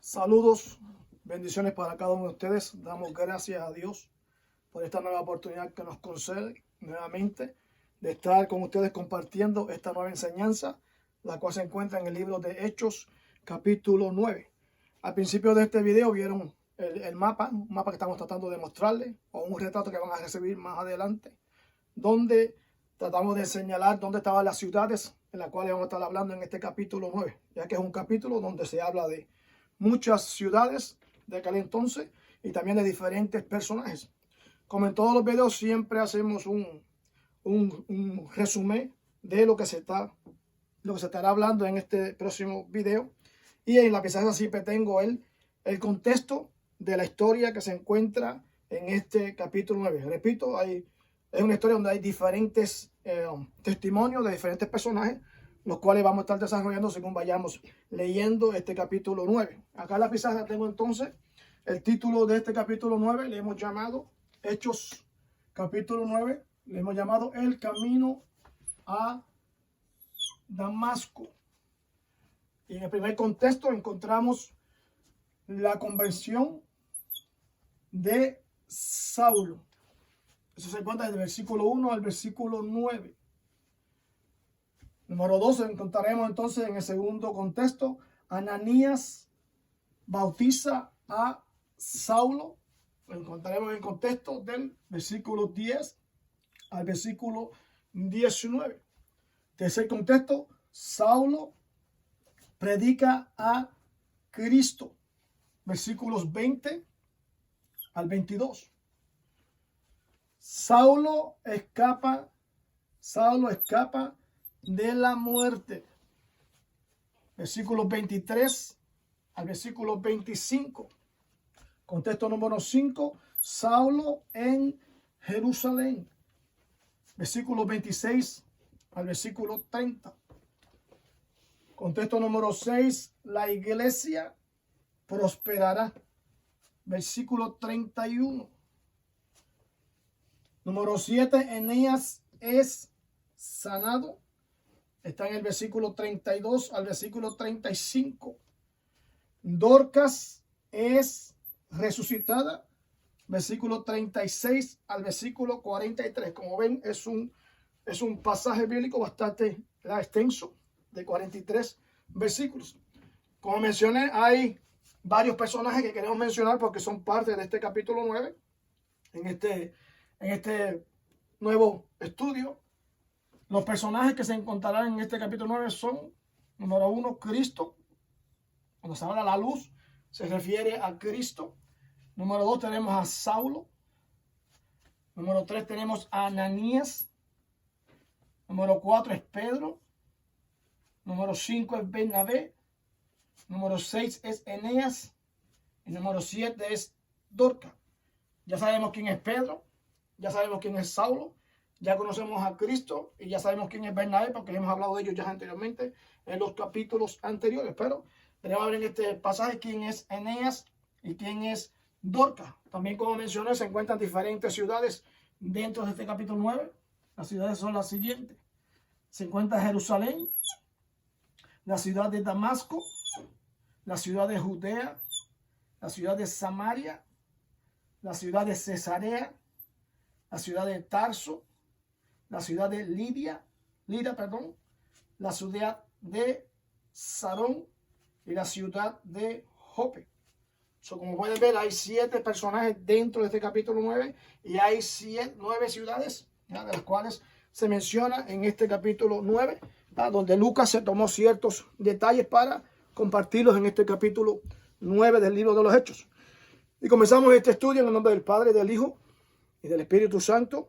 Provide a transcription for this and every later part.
Saludos, bendiciones para cada uno de ustedes. Damos gracias a Dios por esta nueva oportunidad que nos concede nuevamente de estar con ustedes compartiendo esta nueva enseñanza, la cual se encuentra en el libro de Hechos, capítulo 9. Al principio de este video vieron un mapa que estamos tratando de mostrarles, o un retrato que van a recibir más adelante, donde tratamos de señalar dónde estaban las ciudades en las cuales vamos a estar hablando en este capítulo 9, ya que es un capítulo donde se habla de muchas ciudades de aquel entonces y también de diferentes personajes. Como en todos los videos, siempre hacemos un resumen de lo que se estará hablando en este próximo video. Y en la pizarra siempre tengo el contexto de la historia que se encuentra en este capítulo 9. Repito, es una historia donde hay diferentes testimonios de diferentes personajes, los cuales vamos a estar desarrollando según vayamos leyendo este capítulo 9. Acá en la pizarra tengo entonces el título de este capítulo 9, le hemos llamado Hechos capítulo 9, le hemos llamado El Camino a Damasco. Y en el primer contexto encontramos la conversión de Saulo. Eso se encuentra desde el versículo 1 al versículo 9. Número 2, encontraremos entonces en el segundo contexto, Ananías bautiza a Saulo. Lo encontraremos en el contexto del versículo 10 al versículo 19. Tercer contexto, Saulo predica a Cristo. Versículos 20 al 22. Saulo escapa de la muerte. Versículos 23 al versículo 25. Contexto número 5. Saulo en Jerusalén. Versículos 26 al versículo 30. Contexto número 6. La iglesia prosperará. Versículo 31. Número 7. Eneas es sanado. Está en el versículo 32 al versículo 35. Dorcas es resucitada. Versículo 36 al versículo 43. Como ven, es un pasaje bíblico bastante extenso, de 43 versículos. Como mencioné, hay varios personajes que queremos mencionar porque son parte de este capítulo 9. En este nuevo estudio, los personajes que se encontrarán en este capítulo 9 son, número 1, Cristo. Cuando se habla de la luz, se refiere a Cristo. Número 2, tenemos a Saulo. Número 3, tenemos a Ananías. Número 4 es Pedro. Número 5 es Bernabé. Número 6 es Eneas. Y número 7 es Dorcas. Ya sabemos quién es Pedro. Ya sabemos quién es Saulo. Ya conocemos a Cristo y ya sabemos quién es Bernabé, porque hemos hablado de ellos ya anteriormente en los capítulos anteriores. Pero tenemos que ver en este pasaje quién es Eneas y quién es Dorcas. También, como mencioné, se encuentran diferentes ciudades dentro de este capítulo 9. Las ciudades son las siguientes. Se encuentra Jerusalén, la ciudad de Damasco, la ciudad de Judea, la ciudad de Samaria, la ciudad de Cesarea, la ciudad de Tarso, la ciudad de Lida, la ciudad de Sarón y la ciudad de Jope. Como pueden ver, hay 7 personajes dentro de este capítulo 9 y hay 9 ciudades, ¿ya?, de las cuales se menciona en este capítulo 9, ¿ya?, donde Lucas se tomó ciertos detalles para compartirlos en este capítulo 9 del libro de los Hechos. Y comenzamos este estudio en el nombre del Padre, del Hijo y del Espíritu Santo.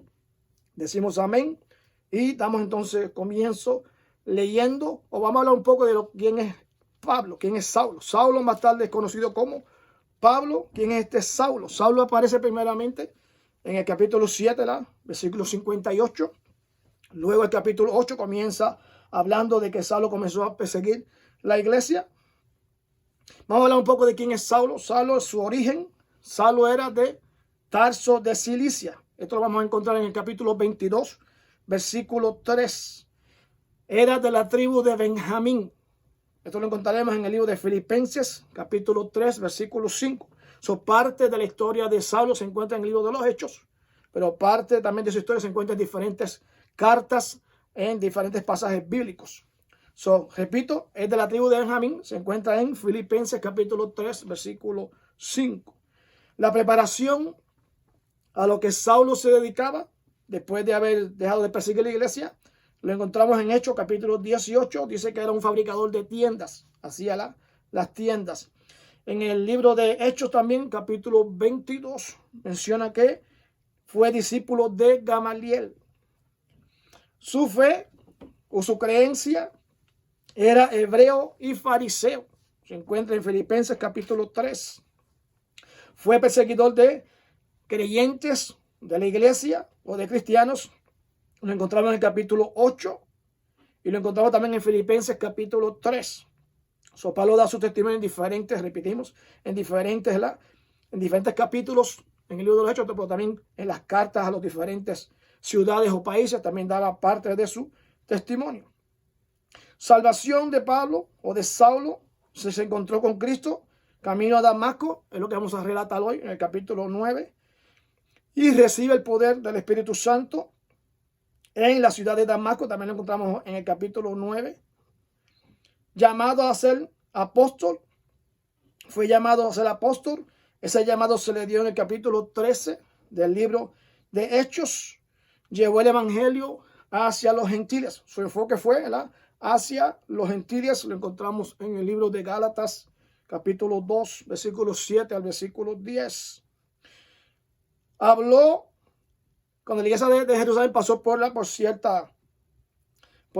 Decimos amén y damos entonces comienzo leyendo, o vamos a hablar un poco de quién es Pablo, quién es Saulo. Saulo más tarde es conocido como Pablo. ¿Quién es este Saulo? Saulo aparece primeramente en el capítulo 7, versículo 58. Luego el capítulo 8 comienza hablando de que Saulo comenzó a perseguir la iglesia. Vamos a hablar un poco de quién es Saulo. Saulo, su origen. Saulo era de Tarso de Cilicia. Esto lo vamos a encontrar en el capítulo 22, versículo 3. Era de la tribu de Benjamín. Esto lo encontraremos en el libro de Filipenses, capítulo 3, versículo 5. Parte de la historia de Saulo se encuentra en el libro de los Hechos, pero parte también de su historia se encuentra en diferentes cartas, en diferentes pasajes bíblicos. Repito, es de la tribu de Benjamín, se encuentra en Filipenses capítulo 3, versículo 5. La preparación a lo que Saulo se dedicaba, después de haber dejado de perseguir la iglesia, lo encontramos en Hechos capítulo 18, dice que era un fabricador de tiendas, hacía las tiendas. En el libro de Hechos también, capítulo 22, menciona que fue discípulo de Gamaliel. Su fe o su creencia era hebreo y fariseo. Se encuentra en Filipenses capítulo 3. Fue perseguidor de creyentes de la iglesia o de cristianos. Lo encontramos en el capítulo 8 y lo encontramos también en Filipenses capítulo 3. Pablo da su testimonio en diferentes, repetimos, en diferentes capítulos en el libro de los Hechos, pero también en las cartas a las diferentes ciudades o países también daba parte de su testimonio. Salvación de Pablo o de Saulo, se encontró con Cristo camino a Damasco, es lo que vamos a relatar hoy en el capítulo 9, y recibe el poder del Espíritu Santo en la ciudad de Damasco, también lo encontramos en el capítulo 9. Llamado a ser apóstol, fue llamado a ser apóstol. Ese llamado se le dio en el capítulo 13 del libro de Hechos. Llevó el evangelio hacia los gentiles. Su enfoque fue hacia los gentiles. Lo encontramos en el libro de Gálatas, capítulo 2, versículo 7 al versículo 10. Habló cuando la iglesia de Jerusalén pasó por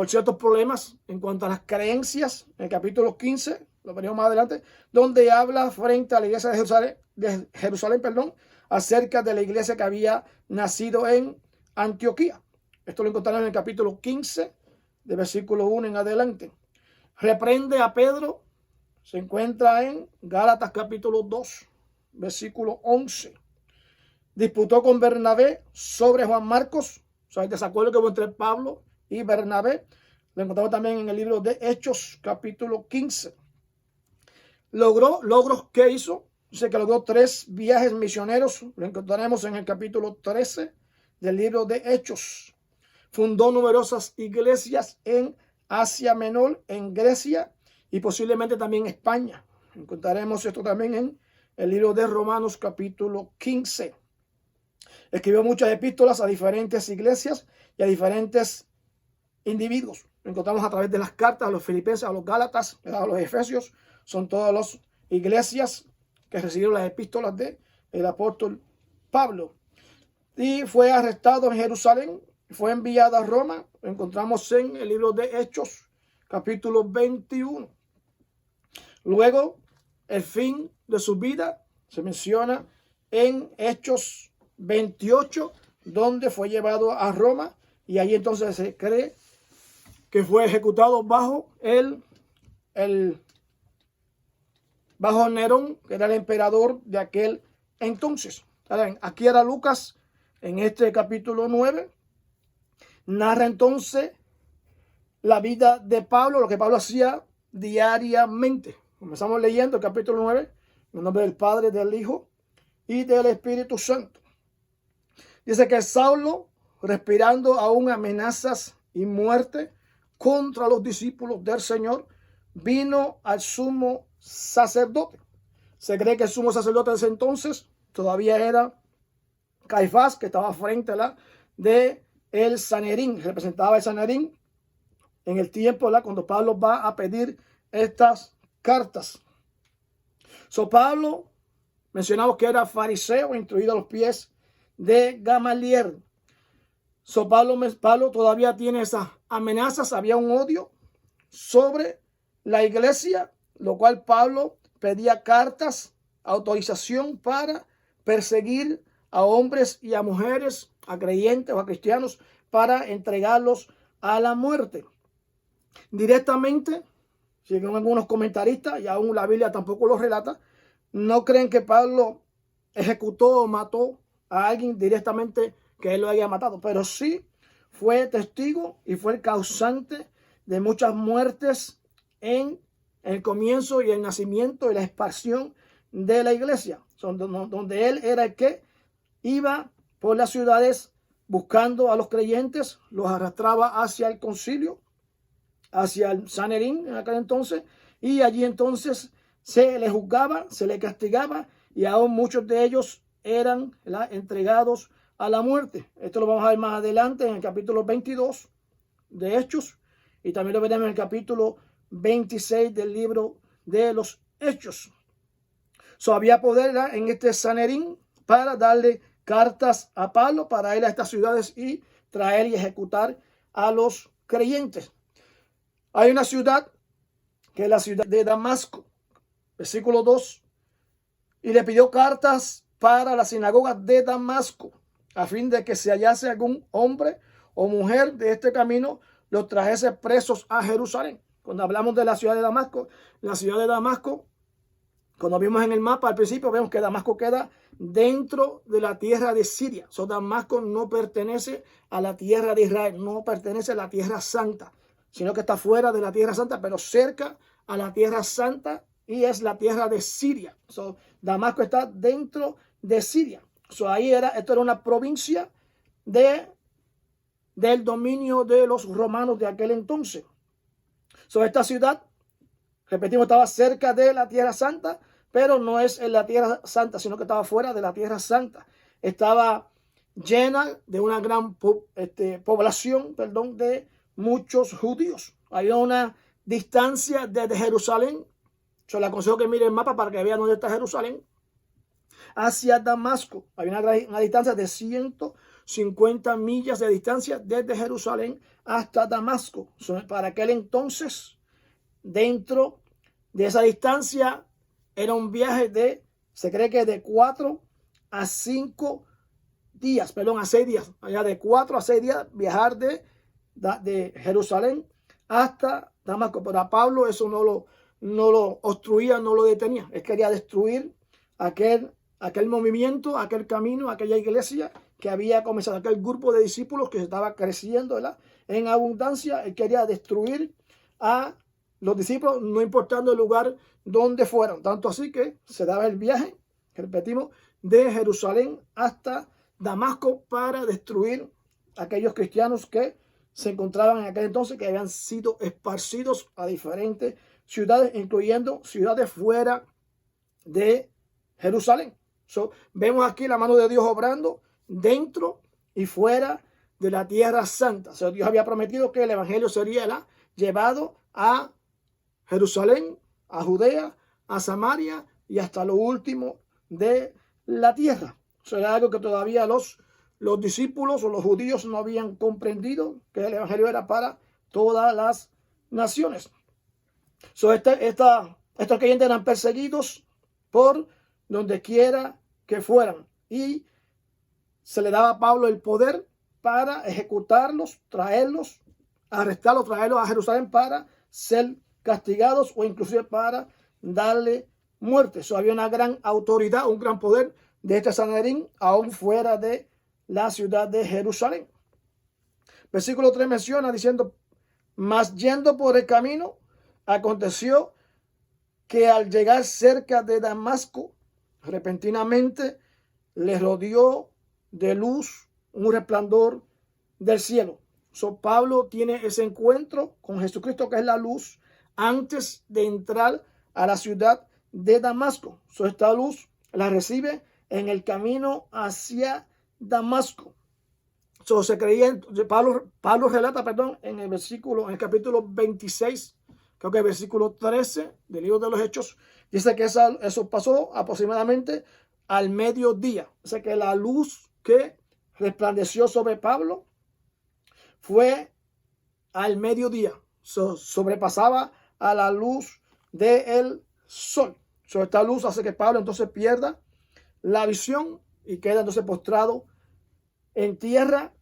ciertos problemas en cuanto a las creencias, en el capítulo 15, lo veremos más adelante, donde habla frente a la iglesia de Jerusalén, acerca de la iglesia que había nacido en Antioquía. Esto lo encontrarán en el capítulo 15, de versículo 1 en adelante. Reprende a Pedro, se encuentra en Gálatas capítulo 2, versículo 11. Disputó con Bernabé sobre Juan Marcos, el desacuerdo que hubo entre Pablo y Bernabé. Lo encontramos también en el libro de Hechos, capítulo 15. Logros que hizo. Dice que logró 3 viajes misioneros. Lo encontraremos en el capítulo 13 del libro de Hechos. Fundó numerosas iglesias en Asia Menor, en Grecia y posiblemente también en España. Encontraremos esto también en el libro de Romanos, capítulo 15. Escribió muchas epístolas a diferentes iglesias y a diferentes individuos. Lo encontramos a través de las cartas a los filipenses, a los gálatas, a los efesios. Son todas las iglesias que recibieron las epístolas del apóstol Pablo. Y fue arrestado en Jerusalén, fue enviado a Roma. Lo encontramos en el libro de Hechos, capítulo 21. Luego, el fin de su vida se menciona en Hechos 28, donde fue llevado a Roma, y ahí entonces se cree que fue ejecutado bajo bajo Nerón, que era el emperador de aquel entonces. Aquí era Lucas, en este capítulo 9, narra entonces la vida de Pablo, lo que Pablo hacía diariamente. Comenzamos leyendo el capítulo 9, en nombre del Padre, del Hijo y del Espíritu Santo. Dice que Saulo, respirando aún amenazas y muerte contra los discípulos del Señor, vino al sumo sacerdote. Se cree que el sumo sacerdote de ese entonces todavía era Caifás, que estaba frente a de el Sanedrín, representaba el Sanedrín en el tiempo cuando Pablo va a pedir estas cartas. Pablo, mencionamos que era fariseo, instruido a los pies de Gamaliel. Pablo todavía tiene esas amenazas, había un odio sobre la iglesia, lo cual Pablo pedía cartas, autorización para perseguir a hombres y a mujeres, a creyentes o a cristianos, para entregarlos a la muerte. Directamente, según algunos comentaristas, y aún la Biblia tampoco lo relata, no creen que Pablo ejecutó o mató a alguien directamente, que él lo haya matado, pero sí fue testigo y fue el causante de muchas muertes en el comienzo y el nacimiento y la expansión de la iglesia, donde él era el que iba por las ciudades buscando a los creyentes, los arrastraba hacia el concilio, hacia el Sanedrín en aquel entonces, y allí entonces se les juzgaba, se les castigaba, y aún muchos de ellos eran entregados a la muerte. Esto lo vamos a ver más adelante en el capítulo 22 de Hechos, y también lo veremos en el capítulo 26 del libro de los Hechos. Había poder en este Sanedrín para darle cartas a Pablo para ir a estas ciudades y traer y ejecutar a los creyentes. Hay una ciudad que es la ciudad de Damasco, versículo 2, y le pidió cartas para las sinagogas de Damasco, a fin de que si hallase algún hombre o mujer de este camino, los trajese presos a Jerusalén. Cuando hablamos de la ciudad de Damasco, cuando vimos en el mapa al principio, vemos que Damasco queda dentro de la tierra de Siria. Damasco no pertenece a la tierra de Israel, no pertenece a la tierra santa, sino que está fuera de la tierra santa, pero cerca a la tierra santa, y es la tierra de Siria. Damasco está dentro de Siria. Esto era una provincia del dominio de los romanos de aquel entonces. Esta ciudad, repetimos, estaba cerca de la tierra santa, pero no es en la tierra santa, sino que estaba fuera de la tierra santa. Estaba llena de una gran población, de muchos judíos. Había una distancia desde Jerusalén. Yo le aconsejo que mire el mapa para que vean dónde está Jerusalén. Hacia Damasco. Hay una distancia de 150 millas de distancia desde Jerusalén hasta Damasco. Para aquel entonces, dentro de esa distancia, era un viaje se cree que de 4 a 5 días, a 6 días. Allá de 4 a 6 días viajar de Jerusalén hasta Damasco. Pero a Pablo eso no lo obstruía, no lo detenía. Él quería destruir aquel movimiento, aquel camino, aquella iglesia que había comenzado, aquel grupo de discípulos que estaba creciendo, en abundancia. Él quería destruir a los discípulos, no importando el lugar donde fueran. Tanto así que se daba el viaje, repetimos, de Jerusalén hasta Damasco para destruir a aquellos cristianos que se encontraban en aquel entonces, que habían sido esparcidos a diferentes ciudades, incluyendo ciudades fuera de Jerusalén. Vemos aquí la mano de Dios obrando dentro y fuera de la tierra santa. Dios había prometido que el evangelio sería llevado a Jerusalén, a Judea, a Samaria y hasta lo último de la tierra. Eso era algo que todavía los discípulos o los judíos no habían comprendido, que el evangelio era para todas las naciones. Estos creyentes eran perseguidos por donde quiera que fueran, y se le daba a Pablo el poder para ejecutarlos, traerlos, arrestarlos, traerlos a Jerusalén para ser castigados o inclusive para darle muerte. Había una gran autoridad, un gran poder de este Sanedrín aún fuera de la ciudad de Jerusalén. Versículo 3 menciona diciendo: mas yendo por el camino, aconteció que al llegar cerca de Damasco, repentinamente le rodeó de luz un resplandor del cielo. Pablo tiene ese encuentro con Jesucristo, que es la luz, antes de entrar a la ciudad de Damasco. Esta luz la recibe en el camino hacia Damasco. Pablo relata, en el capítulo 26, creo que el versículo 13 del libro de los Hechos, dice que eso pasó aproximadamente al mediodía. O sea que la luz que resplandeció sobre Pablo fue al mediodía. Sobrepasaba a la luz del sol. Esta luz hace que Pablo entonces pierda la visión y queda entonces postrado en tierra.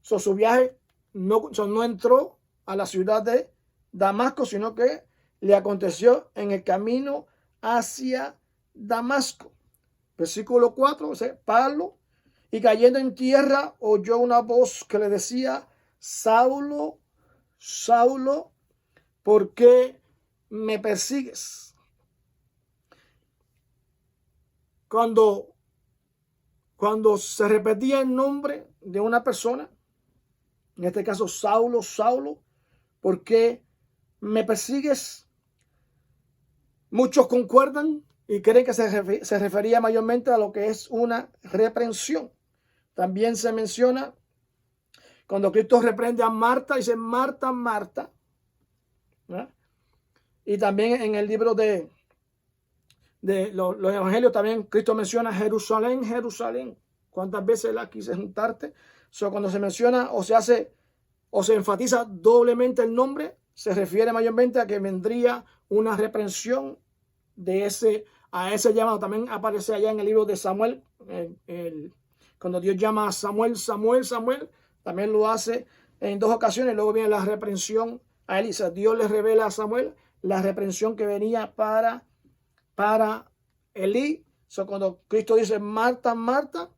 Su viaje no entró a la ciudad de Damasco, sino que le aconteció en el camino hacia Damasco. Versículo 4, dice: Pablo, y cayendo en tierra, oyó una voz que le decía: Saulo, Saulo, ¿por qué me persigues? Cuando se repetía el nombre de una persona, en este caso Saulo, Saulo, ¿por qué me persigues? Muchos concuerdan y creen que se refería mayormente a lo que es una reprensión. También se menciona cuando Cristo reprende a Marta, dice Marta, Marta. ¿Verdad? Y también en el libro de los evangelios también Cristo menciona Jerusalén, Jerusalén. ¿Cuántas veces la quise juntarte? Cuando se menciona o se enfatiza doblemente el nombre, se refiere mayormente a que vendría una reprensión a ese llamado. También aparece allá en el libro de Samuel, cuando Dios llama a Samuel, Samuel, Samuel, también lo hace en 2 ocasiones. Luego viene la reprensión a Elisa. Dios le revela a Samuel la reprensión que venía para Elí. Cuando Cristo dice Marta, Marta,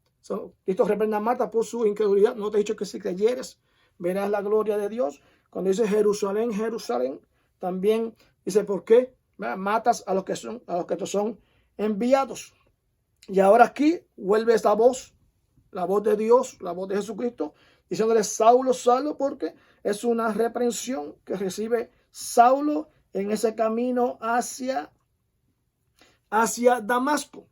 Cristo reprende a Marta por su incredulidad. No te he dicho que si creyeres verás la gloria de Dios. Cuando dice Jerusalén, Jerusalén, también dice ¿por qué matas a los que te son enviados? Y ahora aquí vuelve esta voz, la voz de Dios, la voz de Jesucristo, diciéndole Saulo, Saulo, porque es una reprensión que recibe Saulo en ese camino hacia Damasco.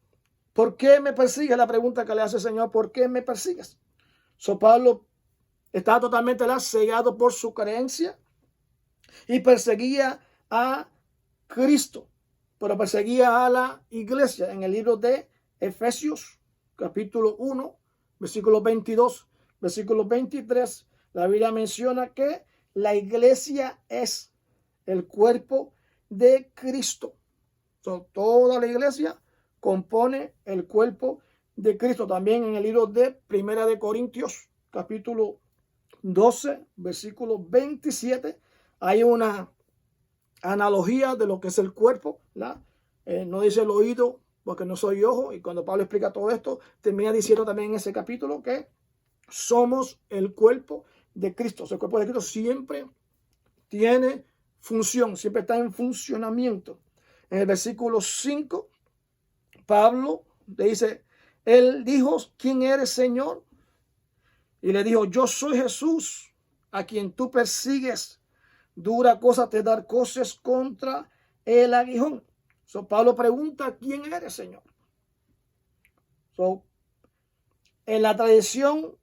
¿Por qué me persigues? La pregunta que le hace el Señor, ¿por qué me persigues? Pablo estaba totalmente cegado por su creencia y perseguía a Cristo, pero perseguía a la iglesia. En el libro de Efesios, capítulo 1, versículo 22, versículo 23, la Biblia menciona que la iglesia es el cuerpo de Cristo. Toda la iglesia compone el cuerpo de Cristo. También en el libro de Primera de Corintios, capítulo 12, versículo 27, hay una analogía de lo que es el cuerpo, no dice el oído porque no soy ojo, y cuando Pablo explica todo esto, termina diciendo también en ese capítulo que somos el cuerpo de Cristo. El cuerpo de Cristo siempre tiene función, siempre está en funcionamiento. En el versículo 5, Pablo le dice, él dijo, ¿quién eres, Señor? Y le dijo, yo soy Jesús, a quien tú persigues. Dura cosa te dar cosas contra el aguijón. Pablo pregunta, ¿quién eres, Señor? En la tradición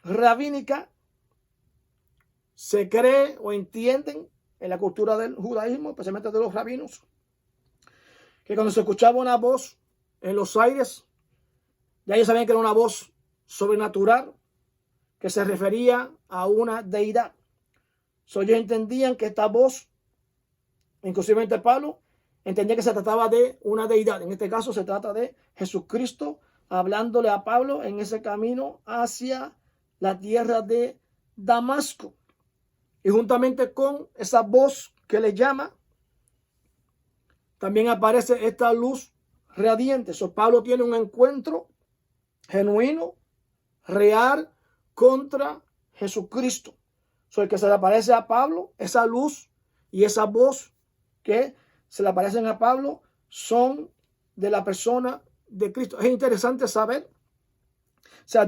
rabínica se cree o entienden en la cultura del judaísmo, especialmente de los rabinos, que cuando se escuchaba una voz en los aires, ya ellos sabían que era una voz sobrenatural, que se refería a una deidad. Ellos entendían que esta voz, inclusive Pablo, entendía que se trataba de una deidad. En este caso se trata de Jesucristo hablándole a Pablo en ese camino hacia la tierra de Damasco. Y juntamente con esa voz que le llama, también aparece esta luz radiante. Pablo tiene un encuentro genuino, real, contra Jesucristo. El que se le aparece a Pablo, esa luz y esa voz que se le aparecen a Pablo son de la persona de Cristo. Es interesante saber,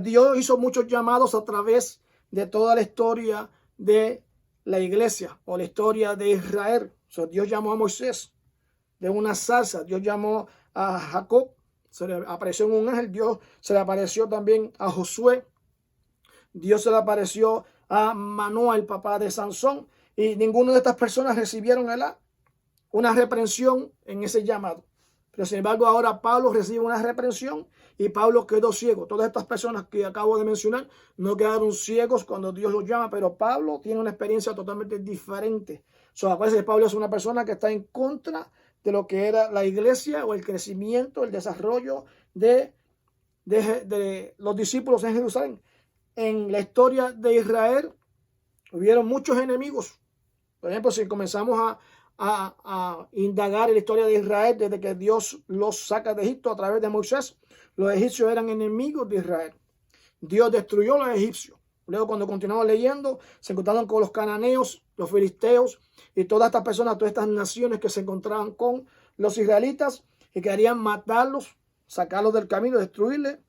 Dios hizo muchos llamados a través de toda la historia de la iglesia o la historia de Israel. Dios llamó a Moisés de una zarza, Dios llamó a Jacob, se le apareció en un ángel, Dios se le apareció también a Josué, Dios se le apareció a Manoah, el papá de Sansón, y ninguna de estas personas recibieron una reprensión en ese llamado. Pero sin embargo ahora Pablo recibe una reprensión y Pablo quedó ciego. Todas estas personas que acabo de mencionar no quedaron ciegos cuando Dios los llama, pero Pablo tiene una experiencia totalmente diferente. Acuérdense que Pablo es una persona que está en contra de lo que era la iglesia o el crecimiento, el desarrollo de los discípulos en Jerusalén. En la historia de Israel hubieron muchos enemigos. Por ejemplo, si comenzamos a indagar en la historia de Israel desde que Dios los saca de Egipto a través de Moisés, los egipcios eran enemigos de Israel. Dios destruyó a los egipcios, Luego, cuando continuamos leyendo, se encontraron con los cananeos, los filisteos y todas estas personas, todas estas naciones que se encontraban con los israelitas y querían matarlos, sacarlos del camino, destruirles.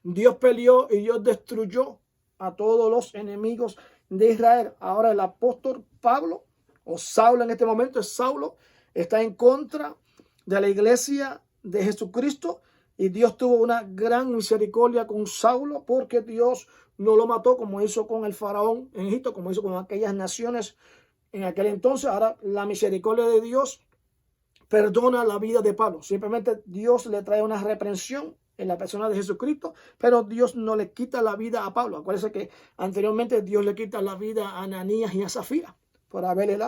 Dios peleó y Dios destruyó a todos los enemigos de Israel. Ahora el apóstol Pablo, o Saulo en este momento, es Saulo, está en contra de la iglesia de Jesucristo, y Dios tuvo una gran misericordia con Saulo, porque Dios no lo mató como hizo con el faraón en Egipto, como hizo con aquellas naciones en aquel entonces. Ahora la misericordia de Dios perdona la vida de Pablo. Simplemente Dios le trae una reprensión en la persona de Jesucristo, pero Dios no le quita la vida a Pablo. Acuérdense que anteriormente Dios le quita la vida a Ananías y a Zafira por haberle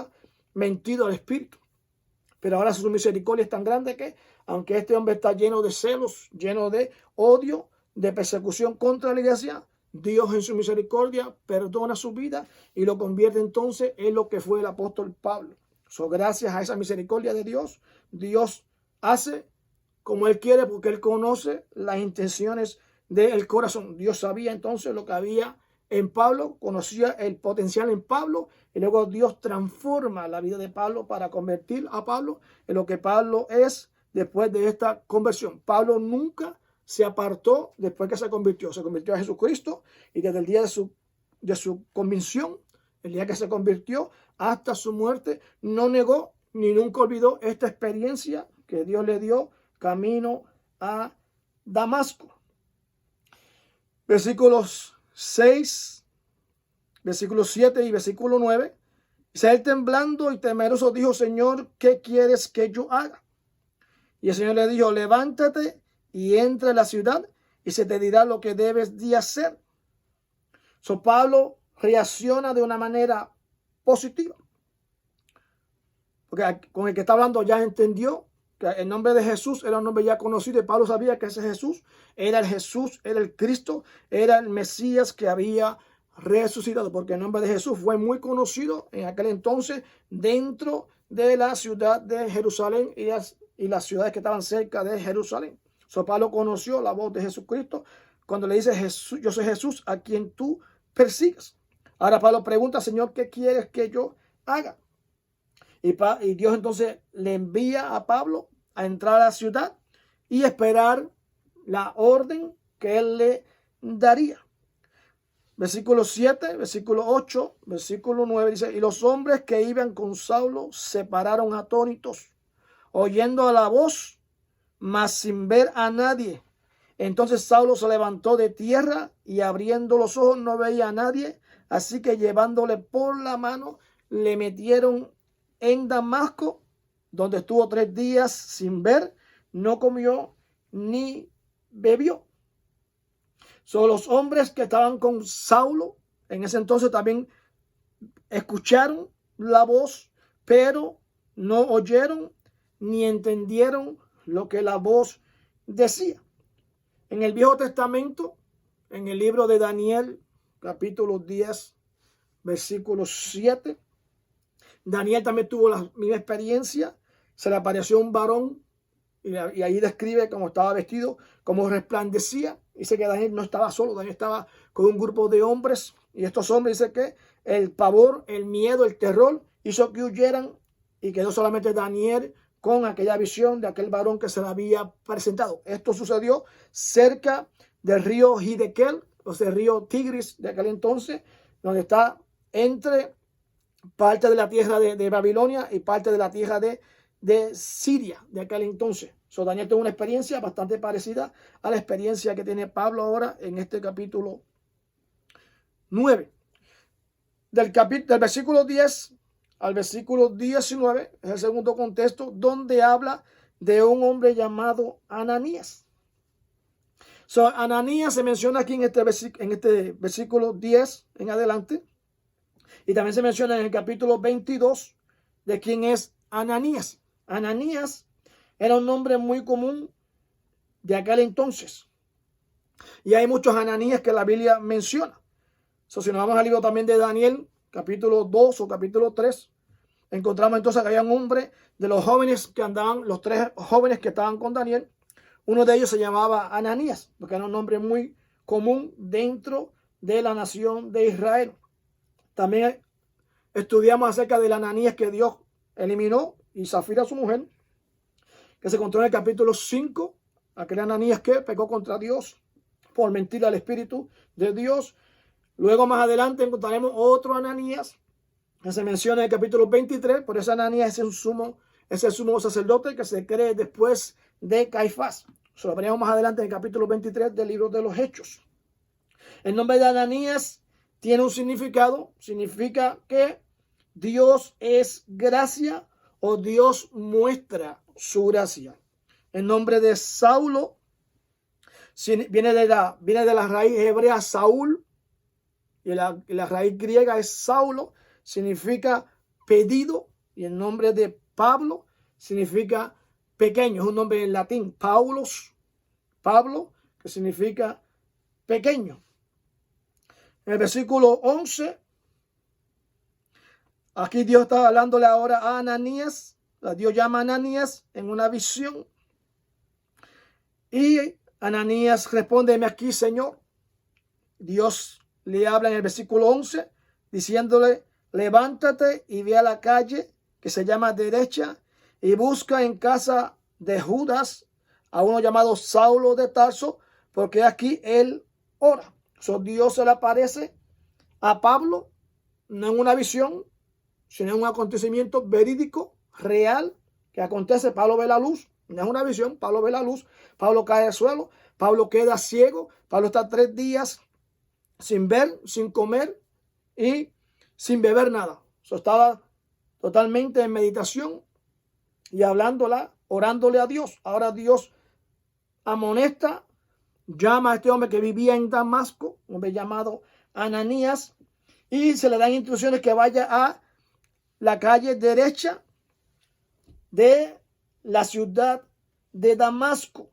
mentido al Espíritu. Pero ahora su misericordia es tan grande que, aunque este hombre está lleno de celos, lleno de odio, de persecución contra la iglesia, Dios en su misericordia perdona su vida y lo convierte entonces en lo que fue el apóstol Pablo. Gracias a esa misericordia de Dios, Dios hace como Él quiere, porque Él conoce las intenciones del corazón. Dios sabía entonces lo que había en Pablo, conocía el potencial en Pablo, y luego Dios transforma la vida de Pablo para convertir a Pablo en lo que Pablo es después de esta conversión. Pablo nunca se apartó después que se convirtió a Jesucristo, y desde el día de su convicción, el día que se convirtió hasta su muerte, no negó ni nunca olvidó esta experiencia que Dios le dio camino a Damasco. Versículos 6, versículo 7 y versículo 9. Dice: él temblando y temeroso dijo: Señor, ¿qué quieres que yo haga? Y el Señor le dijo: levántate y entra en la ciudad y se te dirá lo que debes de hacer. Pablo reacciona de una manera positiva, porque con el que está hablando ya entendió que el nombre de Jesús era un nombre ya conocido, y Pablo sabía que ese Jesús, era el Cristo, era el Mesías que había resucitado, porque el nombre de Jesús fue muy conocido en aquel entonces dentro de la ciudad de Jerusalén y las ciudades que estaban cerca de Jerusalén. Pablo conoció la voz de Jesucristo cuando le dice: Jesús, yo soy Jesús a quien tú persigues. Ahora Pablo pregunta: Señor, ¿qué quieres que yo haga? Y Dios entonces le envía a Pablo a entrar a la ciudad y esperar la orden que él le daría. Versículo 7, versículo 8, versículo 9 dice: y los hombres que iban con Saulo se pararon atónitos, oyendo a la voz, mas sin ver a nadie. Entonces Saulo se levantó de tierra y abriendo los ojos no veía a nadie, así que llevándole por la mano le metieron en Damasco, donde estuvo 3 días sin ver, no comió ni bebió. Los hombres que estaban con Saulo en ese entonces también escucharon la voz, pero no oyeron ni entendieron lo que la voz decía. En el Viejo Testamento, en el libro de Daniel, capítulo 10, versículo 7, Daniel también tuvo la misma experiencia. Se le apareció un varón y ahí describe cómo estaba vestido, cómo resplandecía. Dice que Daniel no estaba solo, Daniel estaba con un grupo de hombres, y estos hombres, dice que el pavor, el miedo, el terror hizo que huyeran, y quedó solamente Daniel con aquella visión de aquel varón que se le había presentado. Esto sucedió cerca del río Hidekel, o sea, el río Tigris de aquel entonces, donde está entre parte de la tierra de Babilonia y parte de la tierra de Siria de aquel entonces. Daniel tuvo una experiencia bastante parecida a la experiencia que tiene Pablo ahora en este capítulo 9. Del versículo 10 al versículo 19 es el segundo contexto, donde habla de un hombre llamado Ananías. Ananías se menciona aquí en este versículo 10 en adelante, y también se menciona en el capítulo 22 de quién es Ananías. Ananías era un nombre muy común de aquel entonces, y hay muchos Ananías que la Biblia menciona. Si nos vamos al libro también de Daniel, capítulo 2 o capítulo 3, encontramos entonces que había un hombre de los jóvenes que andaban, los 3 jóvenes que estaban con Daniel. Uno de ellos se llamaba Ananías, porque era un nombre muy común dentro de la nación de Israel. También estudiamos acerca del Ananías que Dios eliminó y Zafira, su mujer, que se encontró en el capítulo 5, aquel Ananías que pecó contra Dios por mentir al Espíritu de Dios. Luego más adelante encontraremos otro Ananías que se menciona en el capítulo 23, por eso Ananías es el sumo sacerdote que se cree después de Caifás. Eso lo veremos más adelante en el capítulo 23 del libro de los Hechos. El nombre de Ananías tiene un significado, significa que Dios es gracia o Dios muestra su gracia. El nombre de Saulo viene de la raíz hebrea Saúl y la raíz griega es Saulo, significa pedido, y el nombre de Pablo significa pequeño, es un nombre en latín, Pablo, que significa pequeño. En el versículo 11, aquí Dios está hablándole ahora a Ananías. Dios llama a Ananías en una visión. Y Ananías responde: heme aquí, Señor. Dios le habla en el versículo 11 diciéndole: levántate y ve a la calle que se llama Derecha y busca en casa de Judas a uno llamado Saulo de Tarso, porque aquí él ora. Dios se le aparece a Pablo, no en una visión, sino en un acontecimiento verídico, real, que acontece. Pablo ve la luz, no es una visión, Pablo ve la luz, Pablo cae al suelo, Pablo queda ciego, Pablo está 3 días sin ver, sin comer y sin beber nada. Estaba totalmente en meditación y orándole a Dios. Ahora Dios amonesta, llama a este hombre que vivía en Damasco, un hombre llamado Ananías, y se le dan instrucciones que vaya a la calle derecha de la ciudad de Damasco.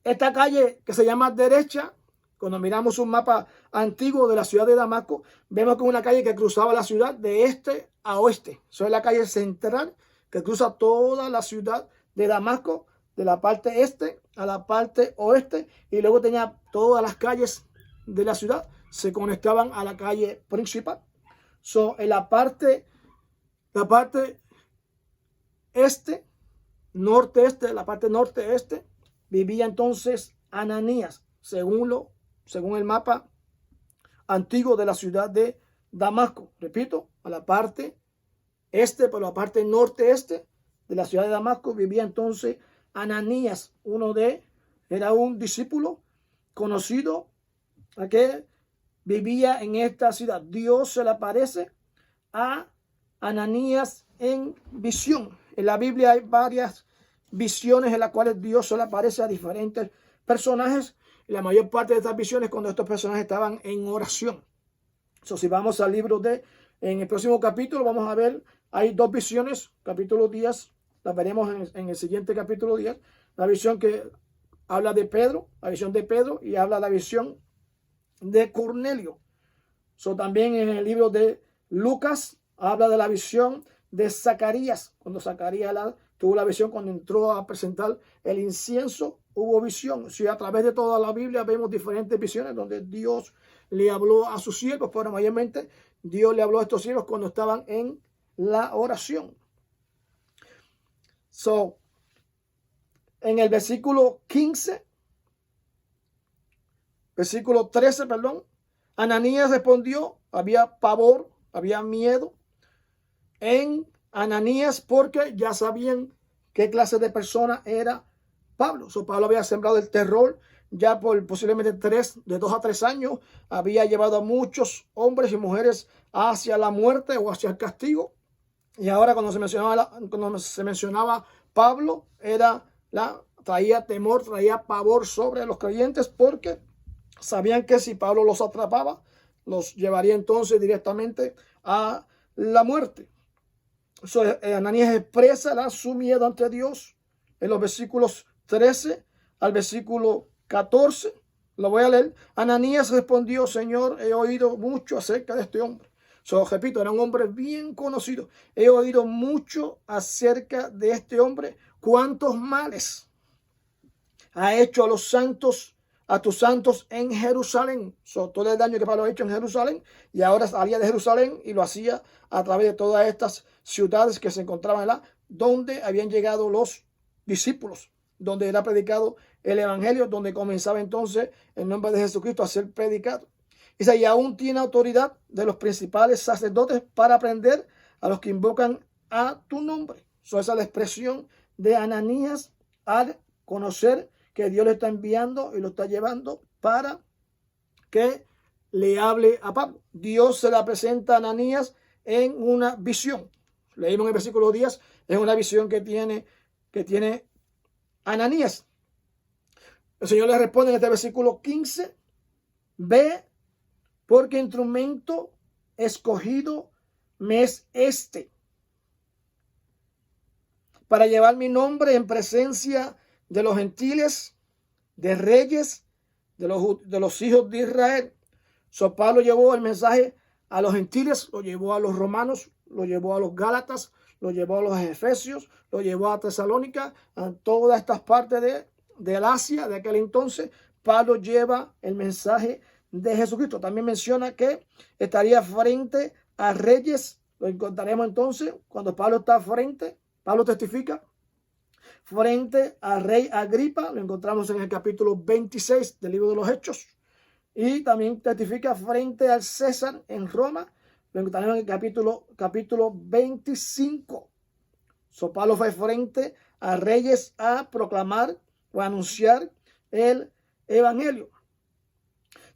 Esta calle que se llama Derecha, cuando miramos un mapa antiguo de la ciudad de Damasco, vemos que es una calle que cruzaba la ciudad de este a oeste. Es la calle central que cruza toda la ciudad de Damasco, de la parte este a la parte oeste, y luego tenía todas las calles de la ciudad se conectaban a la calle principal. En la parte la parte norte-este, vivía entonces Ananías, según el mapa antiguo de la ciudad de Damasco. Repito, a la parte este, pero la parte norte-este de la ciudad de Damasco vivía entonces Ananías, era un discípulo conocido que vivía en esta ciudad. Dios se le aparece a Ananías en visión. En la Biblia hay varias visiones en las cuales Dios se le aparece a diferentes personajes. Y la mayor parte de estas visiones cuando estos personajes estaban en oración. Si vamos al libro en el próximo capítulo, vamos a ver, hay 2 visiones, capítulo 10, las veremos en el siguiente capítulo 10. La visión que habla de Pedro, la visión de Pedro, y habla la visión de Cornelio. También en el libro de Lucas habla de la visión de Zacarías, cuando Zacarías tuvo la visión cuando entró a presentar el incienso, hubo visión. A través de toda la Biblia vemos diferentes visiones donde Dios le habló a sus siervos, pero mayormente Dios le habló a estos siervos cuando estaban en la oración. En el versículo 13, Ananías respondió, había pavor, había miedo en Ananías porque ya sabían qué clase de persona era Pablo. Pablo había sembrado el terror ya por posiblemente de 2 a 3 años. Había llevado a muchos hombres y mujeres hacia la muerte o hacia el castigo. Y ahora cuando se mencionaba Pablo, traía temor, traía pavor sobre los creyentes porque sabían que si Pablo los atrapaba, los llevaría entonces directamente a la muerte. Ananías expresa su miedo ante Dios en los versículos 13 al versículo 14. Lo voy a leer. Ananías respondió: Señor, he oído mucho acerca de este hombre. Repito, era un hombre bien conocido. He oído mucho acerca de este hombre. Cuántos males ha hecho a los santos a tus santos en Jerusalén. Todo el daño que Pablo ha hecho en Jerusalén, y ahora salía de Jerusalén y lo hacía a través de todas estas ciudades que se encontraban en donde habían llegado los discípulos, donde era predicado el evangelio, donde comenzaba entonces el nombre de Jesucristo a ser predicado. Y aún tiene autoridad de los principales sacerdotes para aprender a los que invocan a tu nombre. Esa es la expresión de Ananías al conocer que Dios le está enviando y lo está llevando para que le hable a Pablo. Dios se la presenta a Ananías en una visión. Leímos en el versículo 10, es una visión que tiene Ananías. El Señor le responde en este versículo 15, ve, porque instrumento escogido me es este, para llevar mi nombre en presencia de los gentiles, de reyes, de los hijos de Israel. Pablo llevó el mensaje a los gentiles, lo llevó a los romanos, lo llevó a los gálatas, lo llevó a los efesios, lo llevó a Tesalónica, a todas estas partes del Asia de aquel entonces. Pablo lleva el mensaje de Jesucristo. También menciona que estaría frente a reyes. Lo encontraremos entonces cuando Pablo está frente. Pablo testifica frente al rey Agripa. Lo encontramos en el capítulo 26 del libro de los Hechos. Y también testifica frente al César en Roma. Lo encontraremos en el capítulo 25. Pablo fue frente a reyes a proclamar o a anunciar el evangelio.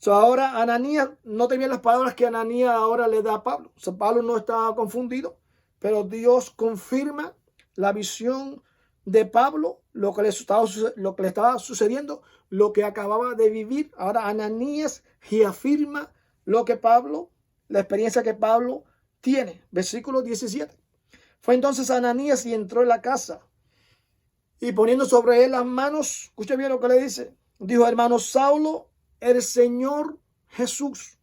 Ahora Ananías, noten bien las palabras que Ananías ahora le da a Pablo. Pablo no estaba confundido, pero Dios confirma la visión de Pablo, lo que le estaba sucediendo, lo que acababa de vivir. Ahora Ananías reafirma lo que Pablo, la experiencia que Pablo tiene. Versículo 17. Fue entonces Ananías y entró en la casa, y poniendo sobre él las manos, escuche bien lo que le dice, dijo: hermano Saulo, el Señor Jesús,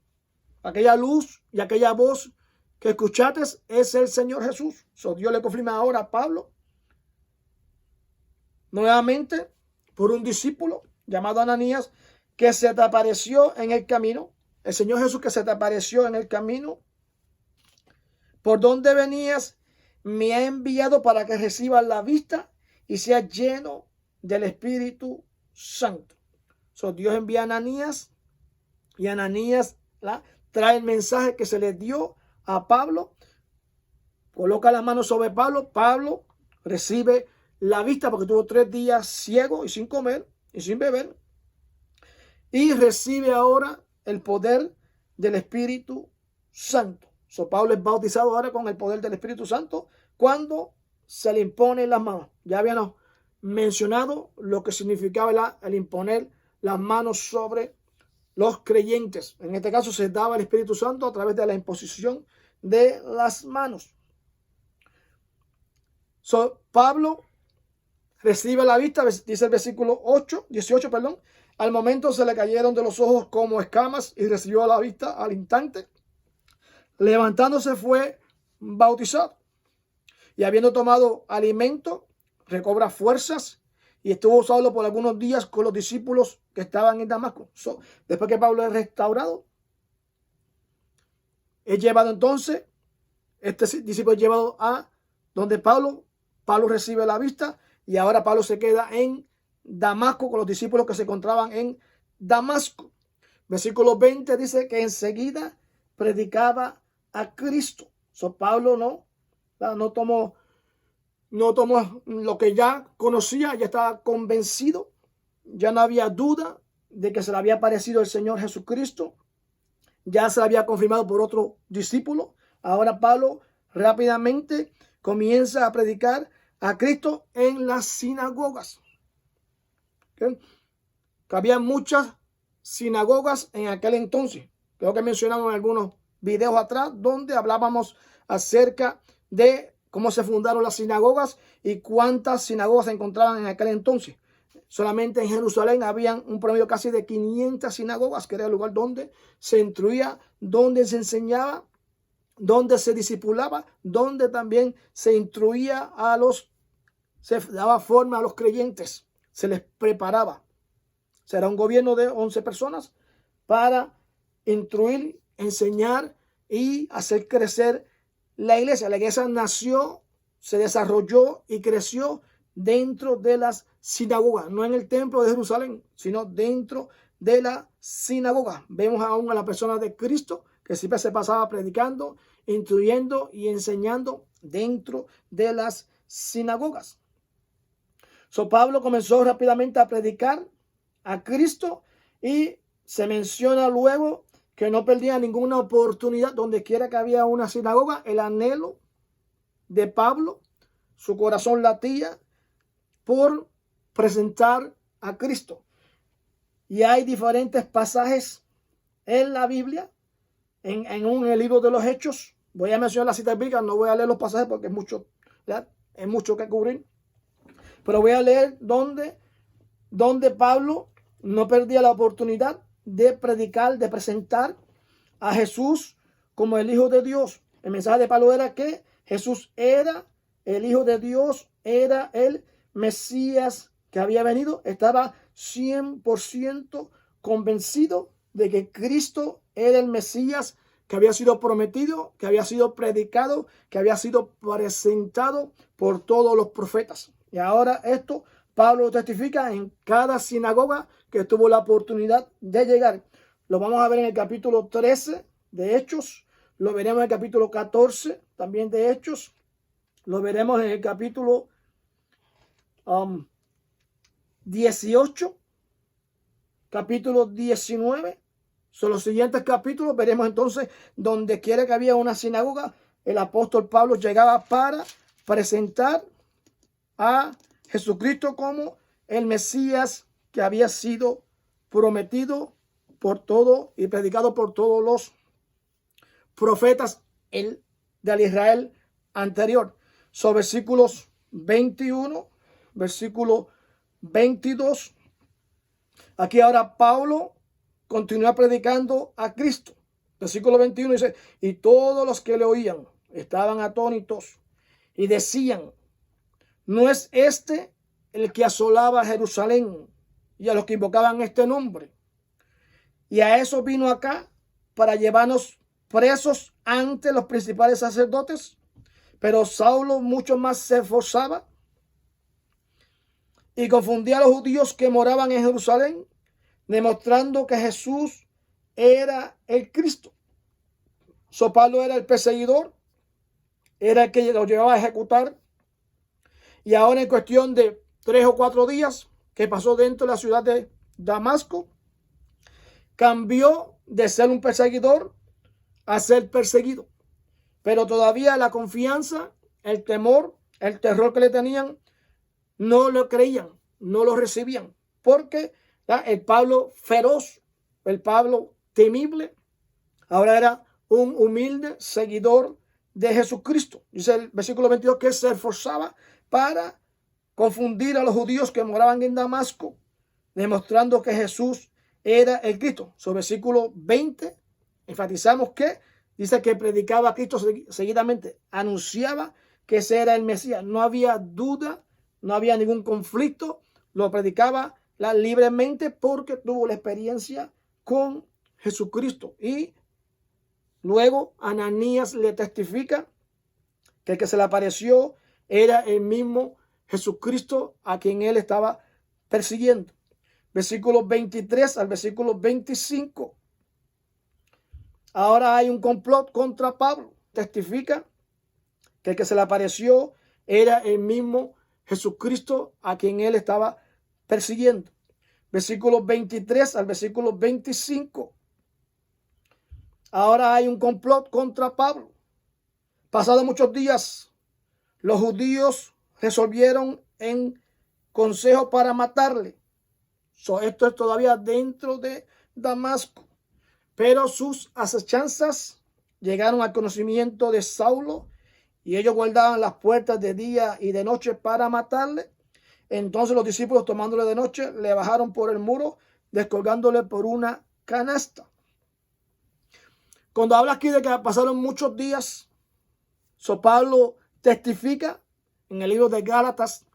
aquella luz y aquella voz que escuchaste es el Señor Jesús. Dios le confirma ahora a Pablo, nuevamente, por un discípulo llamado Ananías, que se te apareció en el camino. El Señor Jesús que se te apareció en el camino, por donde venías, me ha enviado para que recibas la vista y seas lleno del Espíritu Santo. Dios envía a Ananías, y Ananías trae el mensaje que se le dio a Pablo, coloca las manos sobre Pablo. Pablo recibe la vista porque tuvo 3 días ciego y sin comer y sin beber, y recibe ahora el poder del Espíritu Santo. Pablo es bautizado ahora con el poder del Espíritu Santo cuando se le impone las manos. Ya habíamos mencionado lo que significaba el imponer las manos sobre los creyentes. En este caso se daba el Espíritu Santo a través de la imposición de las manos. Pablo recibe la vista, dice el versículo 18, al momento se le cayeron de los ojos como escamas y recibió la vista al instante. Levantándose fue bautizado, y habiendo tomado alimento recobra fuerzas, y estuvo solo por algunos días con los discípulos que estaban en Damasco. Después que Pablo es restaurado, es llevado entonces, este discípulo es llevado a donde Pablo recibe la vista, y ahora Pablo se queda en Damasco con los discípulos que se encontraban en Damasco. Versículo 20 dice que enseguida predicaba a Cristo. Pablo no tomó lo que ya conocía, ya estaba convencido, ya no había duda de que se le había aparecido el Señor Jesucristo, ya se le había confirmado por otro discípulo. Ahora Pablo rápidamente comienza a predicar a Cristo en las sinagogas. Que había muchas sinagogas en aquel entonces. Creo que mencionamos en algunos videos atrás donde hablábamos acerca de cómo se fundaron las sinagogas y cuántas sinagogas se encontraban en aquel entonces. Solamente en Jerusalén habían un promedio casi de 500 sinagogas, que era el lugar donde se instruía, donde se enseñaba, donde se discipulaba, donde también se instruía se daba forma a los creyentes, se les preparaba. Será un gobierno de 11 personas para instruir, enseñar y hacer crecer la iglesia. La iglesia nació, se desarrolló y creció dentro de las sinagogas, no en el templo de Jerusalén, sino dentro de la sinagoga. Vemos aún a la persona de Cristo que siempre se pasaba predicando, instruyendo y enseñando dentro de las sinagogas. Pablo comenzó rápidamente a predicar a Cristo y se menciona luego que no perdía ninguna oportunidad donde quiera que había una sinagoga. El anhelo de Pablo, su corazón latía por presentar a Cristo. Y hay diferentes pasajes en la Biblia, en el libro de los Hechos. Voy a mencionar las citas bíblicas, no voy a leer los pasajes porque es mucho, ¿verdad? Es mucho que cubrir. Pero voy a leer donde Pablo no perdía la oportunidad de predicar, de presentar a Jesús como el Hijo de Dios. El mensaje de Pablo era que Jesús era el Hijo de Dios, era el Mesías que había venido. Estaba 100% convencido de que Cristo era el Mesías que había sido prometido, que había sido predicado, que había sido presentado por todos los profetas. Y ahora esto Pablo lo testifica en cada sinagoga que tuvo la oportunidad de llegar. Lo vamos a ver en el capítulo 13 de Hechos, lo veremos en el capítulo 14 también de Hechos, lo veremos en el capítulo 18, capítulo 19. Son los siguientes capítulos. Veremos entonces donde quiera que había una sinagoga, el apóstol Pablo llegaba para presentar a Jesucristo como el Mesías que había sido prometido por todo y predicado por todos los profetas del Israel anterior. Son versículos 21, versículo 22. Aquí ahora Pablo continúa predicando a Cristo. Versículo 21 dice: y todos los que le oían estaban atónitos y decían: ¿no es este el que asolaba a Jerusalén y a los que invocaban este nombre? Y a eso vino acá para llevarnos presos ante los principales sacerdotes. Pero Saulo mucho más se esforzaba y confundía a los judíos que moraban en Jerusalén, demostrando que Jesús era el Cristo. Pablo era el perseguidor, era el que lo llevaba a ejecutar. Y ahora, en cuestión de 3 o 4 días que pasó dentro de la ciudad de Damasco, cambió de ser un perseguidor a ser perseguido. Pero todavía la confianza, el temor, el terror que le tenían, no lo creían, no lo recibían. Porque el Pablo feroz, el Pablo temible, ahora era un humilde seguidor de Jesucristo. Dice el versículo 22 que se esforzaba para confundir a los judíos que moraban en Damasco, demostrando que Jesús era el Cristo. Sobre versículo 20 enfatizamos que dice que predicaba a Cristo seguidamente, anunciaba que ese era el Mesías. No había duda, no había ningún conflicto, lo predicaba libremente porque tuvo la experiencia con Jesucristo. Y luego Ananías le testifica que el que se le apareció era el mismo Jesucristo a quien él estaba persiguiendo. Versículos 23 al versículo 25. Ahora hay un complot contra Pablo. Testifica que el que se le apareció era el mismo Jesucristo a quien él estaba persiguiendo. Versículos 23 al versículo 25. Ahora hay un complot contra Pablo. Pasados muchos días, los judíos resolvieron en consejo para matarle. Esto es todavía dentro de Damasco. Pero sus acechanzas llegaron al conocimiento de Saulo y ellos guardaban las puertas de día y de noche para matarle. Entonces los discípulos, tomándole de noche, le bajaron por el muro, descolgándole por una canasta. Cuando habla aquí de que pasaron muchos días, Pablo testifica en el libro de Gálatas,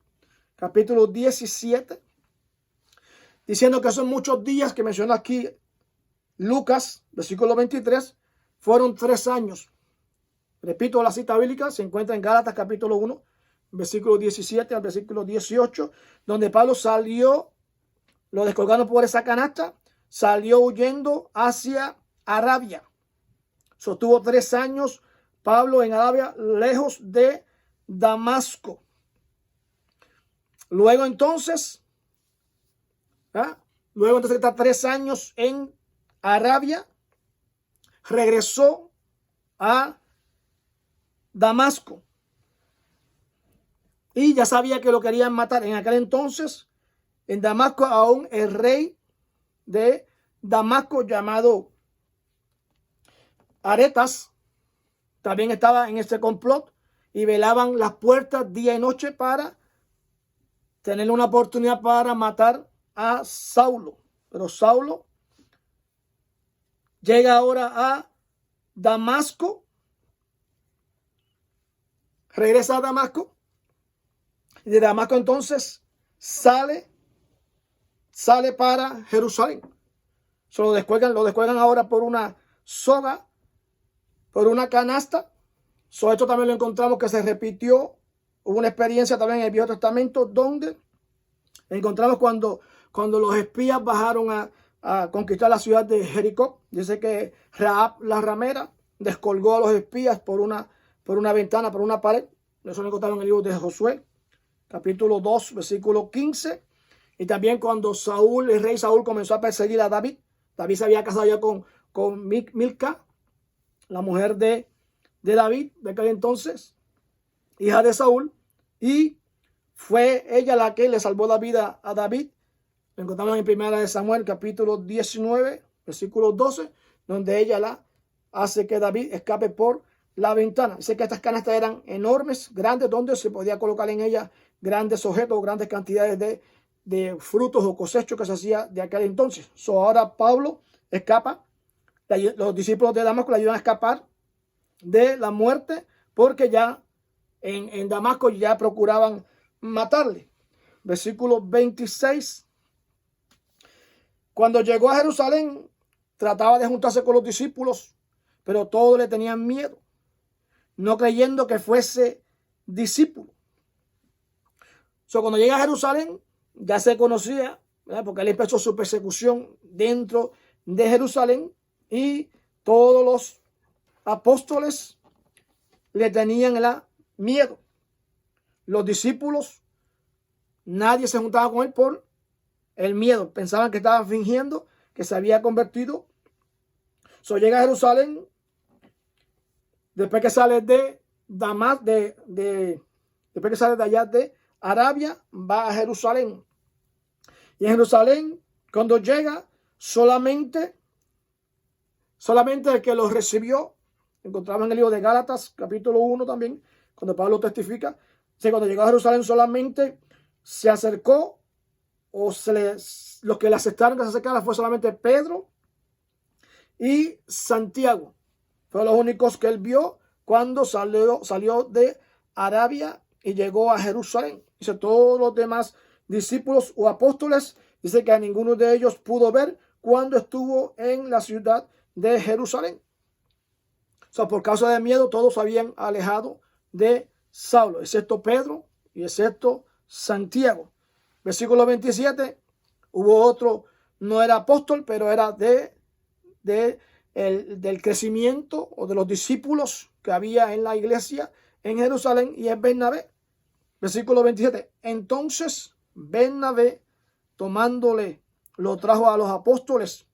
capítulo 17, diciendo que son muchos días que menciona aquí Lucas, versículo 23, fueron 3 años. Repito, la cita bíblica se encuentra en Gálatas capítulo 1, versículo 17 al versículo 18, donde Pablo salió, lo descolgaron por esa canasta, salió huyendo hacia Arabia. Sostuvo 3 años Pablo en Arabia, lejos de Damasco. Luego entonces está 3 años en Arabia, regresó a Damasco y ya sabía que lo querían matar. En aquel entonces, en Damasco, aún el rey de Damasco, llamado Aretas, también estaba en ese complot y velaban las puertas día y noche para tener una oportunidad para matar a Saulo. Pero Saulo llega ahora a Damasco, regresa a Damasco, y de Damasco entonces sale para Jerusalén. Se lo descuelgan ahora por una soga, por una canasta. Esto también lo encontramos que se repitió. Hubo una experiencia también en el Viejo Testamento donde encontramos cuando los espías bajaron a conquistar la ciudad de Jericó. Dice que Rahab la ramera descolgó a los espías por una ventana, por una pared. Eso lo encontraron en el libro de Josué, capítulo 2, versículo 15. Y también cuando el rey Saúl comenzó a perseguir a David. David se había casado ya con Milca, la mujer de David de aquel entonces, hija de Saúl, y fue ella la que le salvó la vida a David. Lo encontramos en 1 Samuel capítulo 19, versículo 12, donde ella la hace que David escape por la ventana. Dice que estas canastas eran enormes, grandes, donde se podía colocar en ellas grandes objetos, grandes cantidades de frutos o cosechos que se hacía de aquel entonces. Ahora Pablo escapa. Los discípulos de Damasco le ayudan a escapar de la muerte porque ya en Damasco ya procuraban matarle. Versículo 26. Cuando llegó a Jerusalén, trataba de juntarse con los discípulos, pero todos le tenían miedo, no creyendo que fuese discípulo. Cuando llega a Jerusalén, ya se conocía, ¿verdad? Porque él empezó su persecución dentro de Jerusalén y todos los apóstoles le tenían miedo. Los discípulos, nadie se juntaba con él por el miedo. Pensaban que estaba fingiendo, que se había convertido. Llega a Jerusalén, después que sale de Damasco, después que sale de allá de Arabia, va a Jerusalén. Y en Jerusalén, cuando llega, solamente el que los recibió, encontramos en el libro de Gálatas, capítulo 1 también, cuando Pablo testifica, cuando llegó a Jerusalén solamente se acercó, los que le aceptaron que se acercara fue solamente Pedro y Santiago. Fueron los únicos que él vio cuando salió de Arabia y llegó a Jerusalén. Dice, todos los demás discípulos o apóstoles, dice que a ninguno de ellos pudo ver cuando estuvo en la ciudad de Jerusalén. Por causa de miedo, todos habían alejado de Saulo, excepto Pedro y excepto Santiago. Versículo 27, hubo otro, no era apóstol, pero era del crecimiento o de los discípulos que había en la iglesia en Jerusalén, y es Bernabé. Versículo 27, entonces Bernabé, tomándole, lo trajo a los apóstoles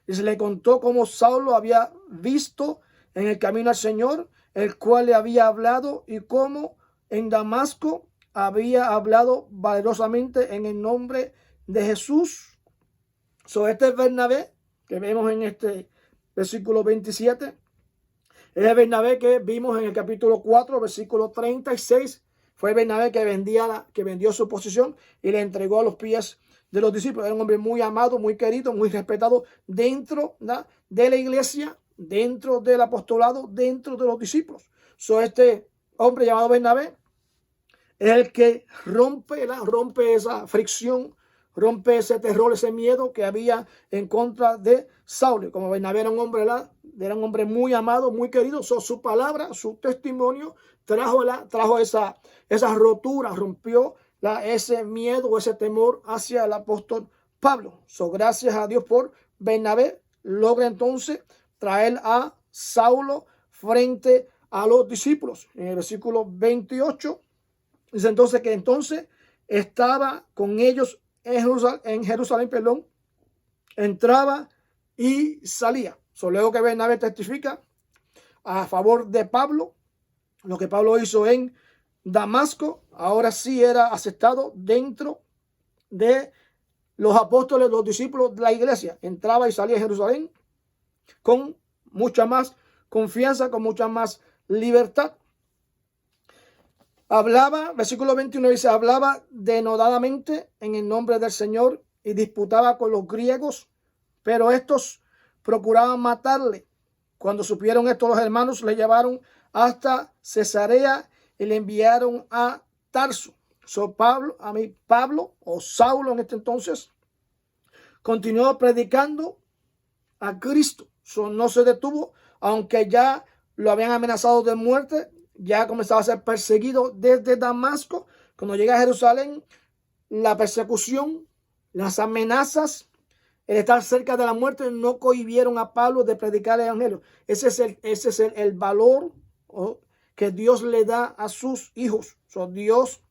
y se le contó cómo Saulo había visto en el camino al Señor, el cual le había hablado, y cómo en Damasco había hablado valerosamente en el nombre de Jesús. Este es Bernabé que vemos en este versículo 27. Es el Bernabé que vimos en el capítulo 4, versículo 36. Fue Bernabé que vendió su posición y le entregó a los pies de los discípulos. Era un hombre muy amado, muy querido, muy respetado dentro de la iglesia, dentro del apostolado, dentro de los discípulos. Este hombre llamado Bernabé es el que rompe esa fricción, rompe ese terror, ese miedo que había en contra de Saulo. Como Bernabé era un hombre muy amado, muy querido, su palabra, su testimonio trajo esa rotura, rompió ese miedo, ese temor hacia el apóstol Pablo. Gracias a Dios por Bernabé, logra entonces traer a Saulo frente a los discípulos. En el versículo 28 dice entonces que entonces estaba con ellos en Jerusalén, entraba y salía. Luego que Bernabé testifica a favor de Pablo, lo que Pablo hizo en Damasco, ahora sí era aceptado dentro de los apóstoles, los discípulos de la iglesia. Entraba y salía de Jerusalén con mucha más confianza, con mucha más libertad. Hablaba, versículo 21 dice, hablaba denodadamente en el nombre del Señor y disputaba con los griegos, pero estos procuraban matarle. Cuando supieron esto, los hermanos le llevaron hasta Cesarea y le enviaron a Tarso. Pablo o Saulo en este entonces continuó predicando a Cristo. No se detuvo, aunque ya lo habían amenazado de muerte. Ya comenzaba a ser perseguido desde Damasco. Cuando llega a Jerusalén, la persecución, las amenazas, el estar cerca de la muerte no cohibieron a Pablo de predicar el evangelio. Ese es el valor que Dios le da a sus hijos. Dios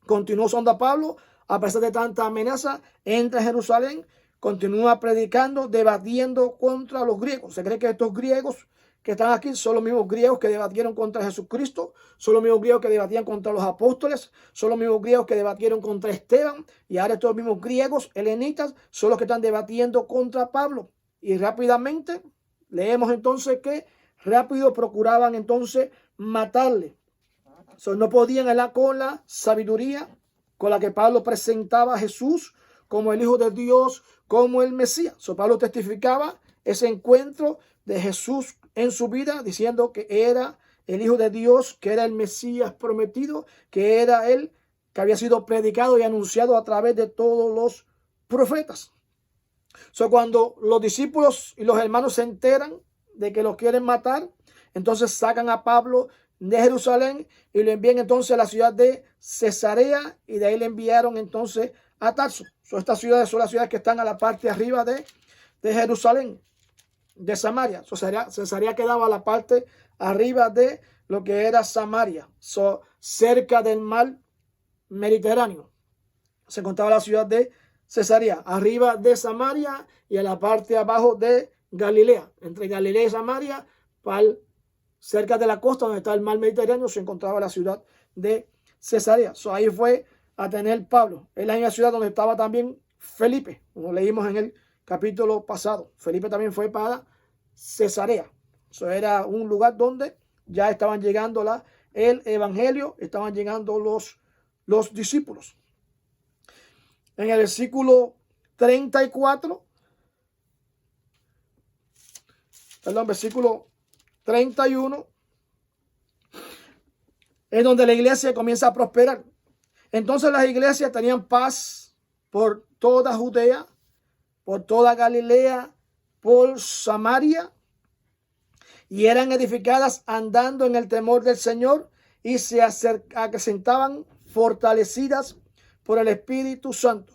continuó usando a Pablo a pesar de tanta amenaza. Entra a Jerusalén, continúa predicando, debatiendo contra los griegos. Se cree que estos griegos que están aquí son los mismos griegos que debatieron contra Jesucristo, son los mismos griegos que debatían contra los apóstoles, son los mismos griegos que debatieron contra Esteban, y ahora estos mismos griegos helenitas son los que están debatiendo contra Pablo. Y rápidamente leemos entonces que rápido procuraban entonces matarle. No podían hablar con la sabiduría con la que Pablo presentaba a Jesús como el Hijo de Dios, como el Mesías. Pablo testificaba ese encuentro de Jesús en su vida, diciendo que era el Hijo de Dios, que era el Mesías prometido, que era él que había sido predicado y anunciado a través de todos los profetas. Cuando los discípulos y los hermanos se enteran de que lo quieren matar, entonces sacan a Pablo de Jerusalén y lo envían entonces a la ciudad de Cesarea, y de ahí le enviaron entonces a Tarso. Estas ciudades son las ciudades que están a la parte arriba de Jerusalén, de Samaria. Cesarea quedaba a la parte arriba de lo que era Samaria, cerca del mar Mediterráneo. Se encontraba la ciudad de Cesarea, arriba de Samaria y a la parte abajo de Galilea. Entre Galilea y Samaria, cerca de la costa donde está el mar Mediterráneo, se encontraba la ciudad de Cesarea. Ahí fue a tener Pablo. Es la misma ciudad donde estaba también Felipe, como leímos en el capítulo pasado. Felipe también fue para Cesarea. Era un lugar donde ya estaban llegando el evangelio, estaban llegando los discípulos. En el versículo 34, versículo 31, es donde la iglesia comienza a prosperar. Entonces las iglesias tenían paz por toda Judea, por toda Galilea, por Samaria, y eran edificadas andando en el temor del Señor, y se acrecentaban fortalecidas por el Espíritu Santo.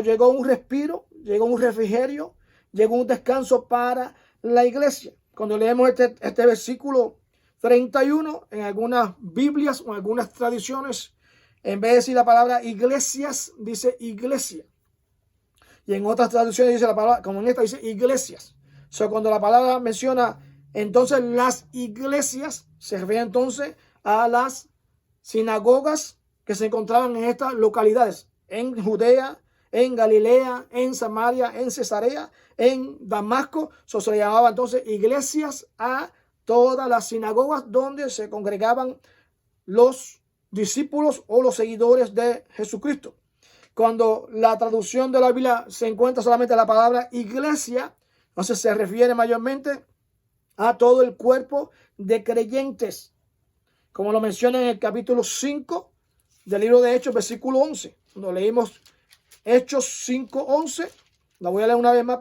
Llegó un respiro, llegó un refrigerio, llegó un descanso para la iglesia. Cuando leemos este versículo 31, en algunas Biblias o algunas tradiciones, en vez de decir la palabra iglesias, dice iglesia. Y en otras traducciones dice la palabra, como en esta dice iglesias. Cuando la palabra menciona entonces las iglesias, se refiere entonces a las sinagogas que se encontraban en estas localidades, en Judea, en Galilea, en Samaria, en Cesarea, en Damasco. Se le llamaba entonces iglesias a todas las sinagogas donde se congregaban los discípulos o los seguidores de Jesucristo. Cuando la traducción de la Biblia se encuentra solamente la palabra iglesia, entonces se refiere mayormente a todo el cuerpo de creyentes, como lo menciona en el capítulo 5 del libro de Hechos, versículo 11, cuando leímos Hechos 5:11. La voy a leer una vez más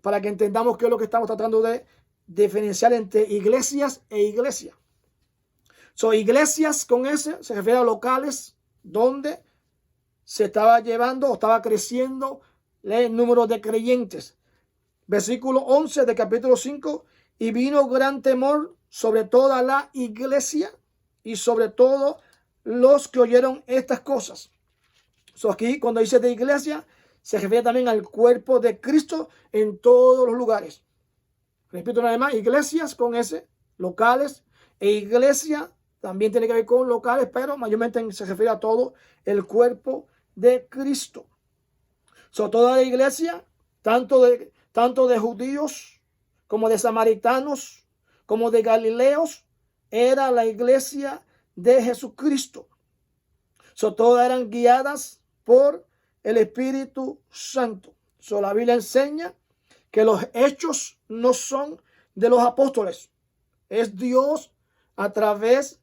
para que entendamos qué es lo que estamos tratando de diferenciar entre iglesias e iglesias. Iglesias con S se refiere a locales donde se estaba llevando o estaba creciendo el número de creyentes. Versículo 11 de capítulo 5. Y vino gran temor sobre toda la iglesia y sobre todos los que oyeron estas cosas. Aquí cuando dice de iglesia se refiere también al cuerpo de Cristo en todos los lugares. Repito una vez más, iglesias con S, locales, e iglesia también tiene que ver con locales, pero mayormente se refiere a todo el cuerpo de Cristo. Toda la iglesia, tanto de judíos como de samaritanos, como de galileos, era la iglesia de Jesucristo. Todas eran guiadas por el Espíritu Santo. La Biblia enseña que los hechos no son de los apóstoles. Es Dios a través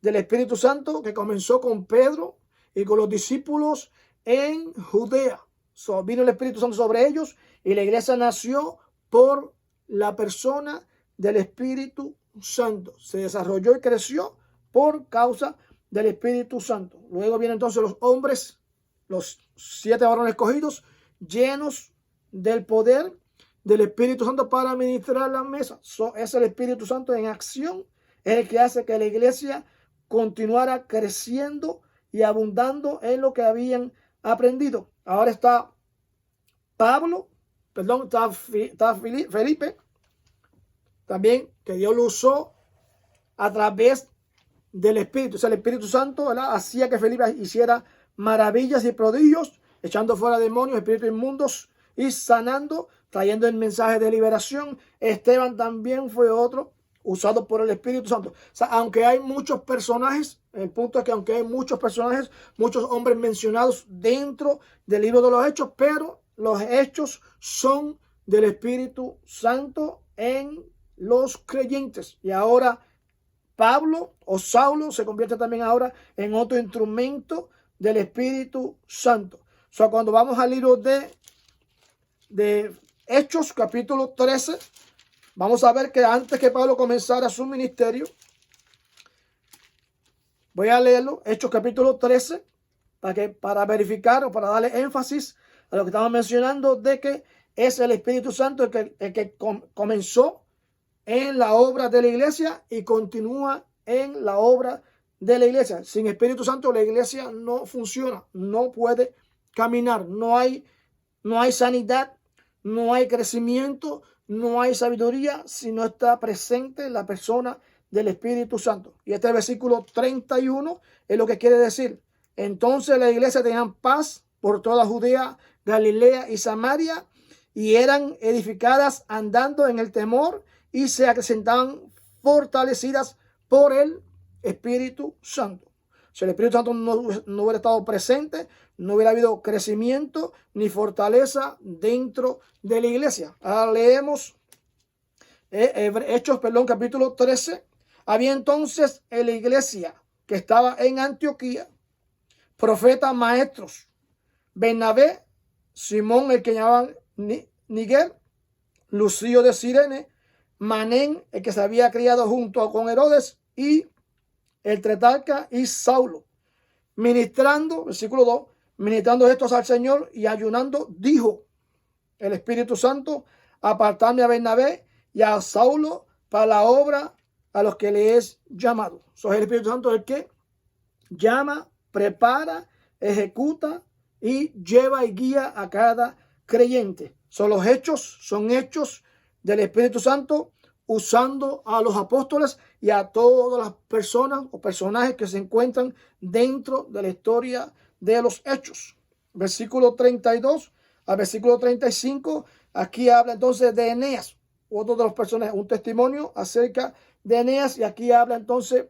del Espíritu Santo que comenzó con Pedro y con los discípulos en Judea. Vino el Espíritu Santo sobre ellos y la iglesia nació por la persona del Espíritu Santo. Se desarrolló y creció por causa del Espíritu Santo. Luego vienen entonces los hombres, los 7 varones escogidos, llenos del poder del Espíritu Santo para ministrar la mesa. Es el Espíritu Santo en acción, es el que hace que la iglesia continuara creciendo y abundando en lo que habían aprendido. Ahora está está Felipe, también, que Dios lo usó a través del Espíritu. El Espíritu Santo, ¿verdad?, hacía que Felipe hiciera maravillas y prodigios, echando fuera demonios, espíritus inmundos y sanando, trayendo el mensaje de liberación. Esteban también fue otro usado por el Espíritu Santo. Aunque hay muchos personajes, el punto es que aunque hay muchos personajes, muchos hombres mencionados dentro del libro de los Hechos, pero los hechos son del Espíritu Santo en los creyentes. Y ahora Pablo o Saulo se convierte también ahora en otro instrumento del Espíritu Santo. Cuando vamos al libro de Hechos, capítulo 13, vamos a ver que antes que Pablo comenzara su ministerio, voy a leerlo, Hechos capítulo 13, para verificar o para darle énfasis a lo que estamos mencionando, de que es el Espíritu Santo el que comenzó en la obra de la iglesia y continúa en la obra de la iglesia. Sin Espíritu Santo la iglesia no funciona, no puede caminar, no hay sanidad, no hay crecimiento, no hay sabiduría si no está presente la persona del Espíritu Santo. Y este versículo 31 es lo que quiere decir. Entonces la iglesia tenía paz por toda Judea, Galilea y Samaria, y eran edificadas andando en el temor y se acrecentaban fortalecidas por el Espíritu Santo. Si el Espíritu Santo no hubiera estado presente, no hubiera habido crecimiento ni fortaleza dentro de la iglesia. Ahora leemos Hechos, capítulo 13. Había entonces en la iglesia que estaba en Antioquía profetas maestros: Bernabé, Simón el que llamaban Níger, Lucio de Cirene, Manén el que se había criado junto con Herodes, y el tetrarca y Saulo. Ministrando, versículo 2, ministrando estos al Señor y ayunando, dijo el Espíritu Santo: apartadme a Bernabé y a Saulo para la obra a los que le es llamado. Es el Espíritu Santo el que llama, prepara, ejecuta y lleva y guía a cada creyente. Los hechos son hechos del Espíritu Santo, usando a los apóstoles y a todas las personas o personajes que se encuentran dentro de la historia de los hechos. Versículo 32 al versículo 35, aquí habla entonces de Eneas, otro de los personajes, un testimonio acerca de Eneas, y aquí habla entonces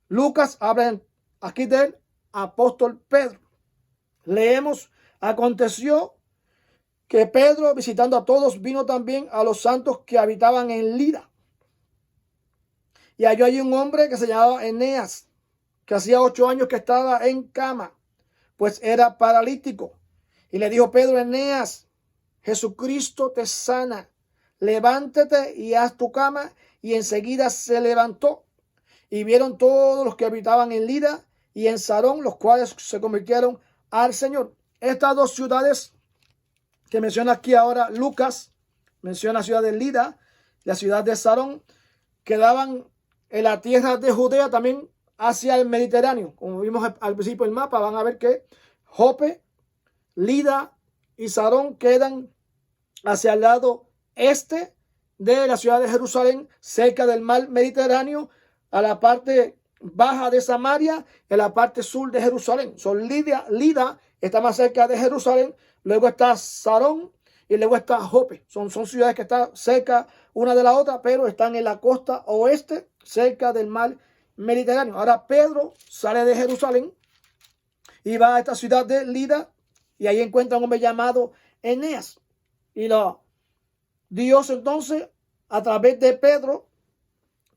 Lucas, habla aquí del apóstol Pedro. Leemos: aconteció que Pedro, visitando a todos, vino también a los santos que habitaban en Lida. Y halló allí un hombre que se llamaba Eneas, que hacía 8 años que estaba en cama, pues era paralítico. Y le dijo Pedro: Eneas, Jesucristo te sana. Levántate y haz tu cama. Y enseguida se levantó. Y vieron todos los que habitaban en Lida y en Sarón, los cuales se convirtieron al Señor. Estas dos ciudades que menciona aquí ahora Lucas, menciona la ciudad de Lida, la ciudad de Sarón, quedaban en la tierra de Judea, también hacia el Mediterráneo. Como vimos al principio del mapa, van a ver que Jope, Lida y Sarón quedan hacia el lado este de la ciudad de Jerusalén, cerca del mar Mediterráneo, a la parte baja de Samaria, en la parte sur de Jerusalén. Lida está más cerca de Jerusalén, luego está Sarón y luego está Jope. Son ciudades que están cerca una de la otra, pero están en la costa oeste, cerca del mar Mediterráneo. Ahora Pedro sale de Jerusalén y va a esta ciudad de Lida, y ahí encuentra un hombre llamado Eneas. Y Dios entonces, a través de Pedro,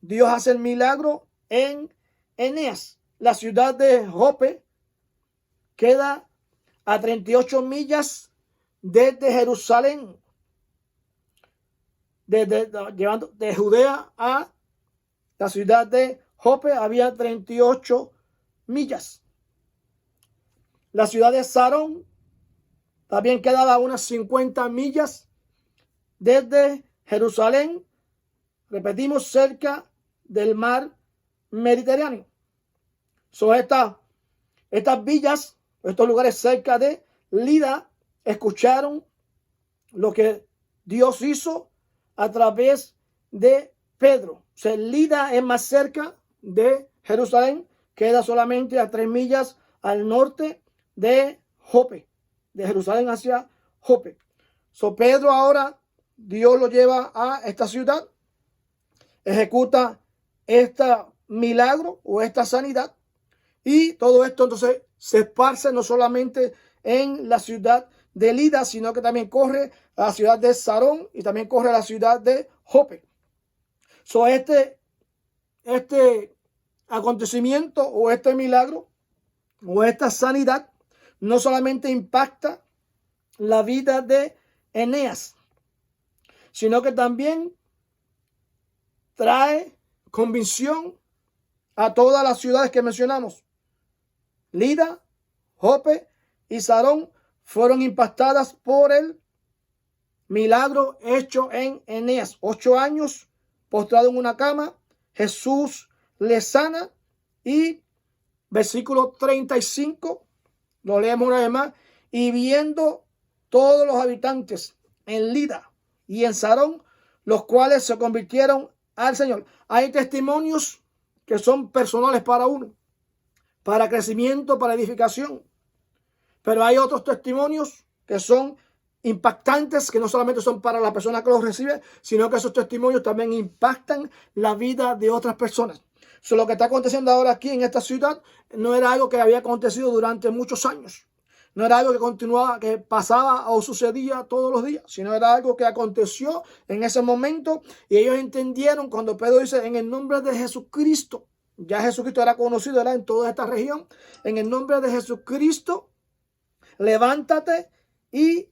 Dios hace el milagro en Eneas. La ciudad de Jope queda a 38 millas desde Jerusalén, llevando de Judea a la ciudad de Jope había 38 millas. La ciudad de Sarón también quedaba a unas 50 millas desde Jerusalén, repetimos, cerca del mar Mediterráneo. Estas villas, estos lugares cerca de Lida, escucharon lo que Dios hizo a través de Pedro. O sea, Lida es más cerca de Jerusalén, queda solamente a 3 millas al norte de Jope, de Jerusalén hacia Jope. Pedro ahora, Dios lo lleva a esta ciudad, ejecuta este milagro o esta sanidad, y todo esto entonces se esparce no solamente en la ciudad de Lida, sino que también corre a la ciudad de Sarón y también corre a la ciudad de Jope. Este acontecimiento o este milagro o esta sanidad no solamente impacta la vida de Eneas, sino que también trae convicción a todas las ciudades que mencionamos. Lida, Jope y Sarón fueron impactadas por el milagro hecho en Eneas. 8 años postrado en una cama, Jesús le sana, y versículo 35, lo leemos una vez más: y viendo todos los habitantes en Lida y en Sarón, los cuales se convirtieron al Señor. Hay testimonios que son personales para uno, para crecimiento, para edificación, pero hay otros testimonios que son impactantes, que no solamente son para la persona que los recibe, sino que esos testimonios también impactan la vida de otras personas. Lo que está aconteciendo ahora aquí en esta ciudad no era algo que había acontecido durante muchos años. No era algo que continuaba, que pasaba o sucedía todos los días, sino era algo que aconteció en ese momento, y ellos entendieron cuando Pedro dice: en el nombre de Jesucristo. Ya Jesucristo era conocido, era en toda esta región. En el nombre de Jesucristo, levántate y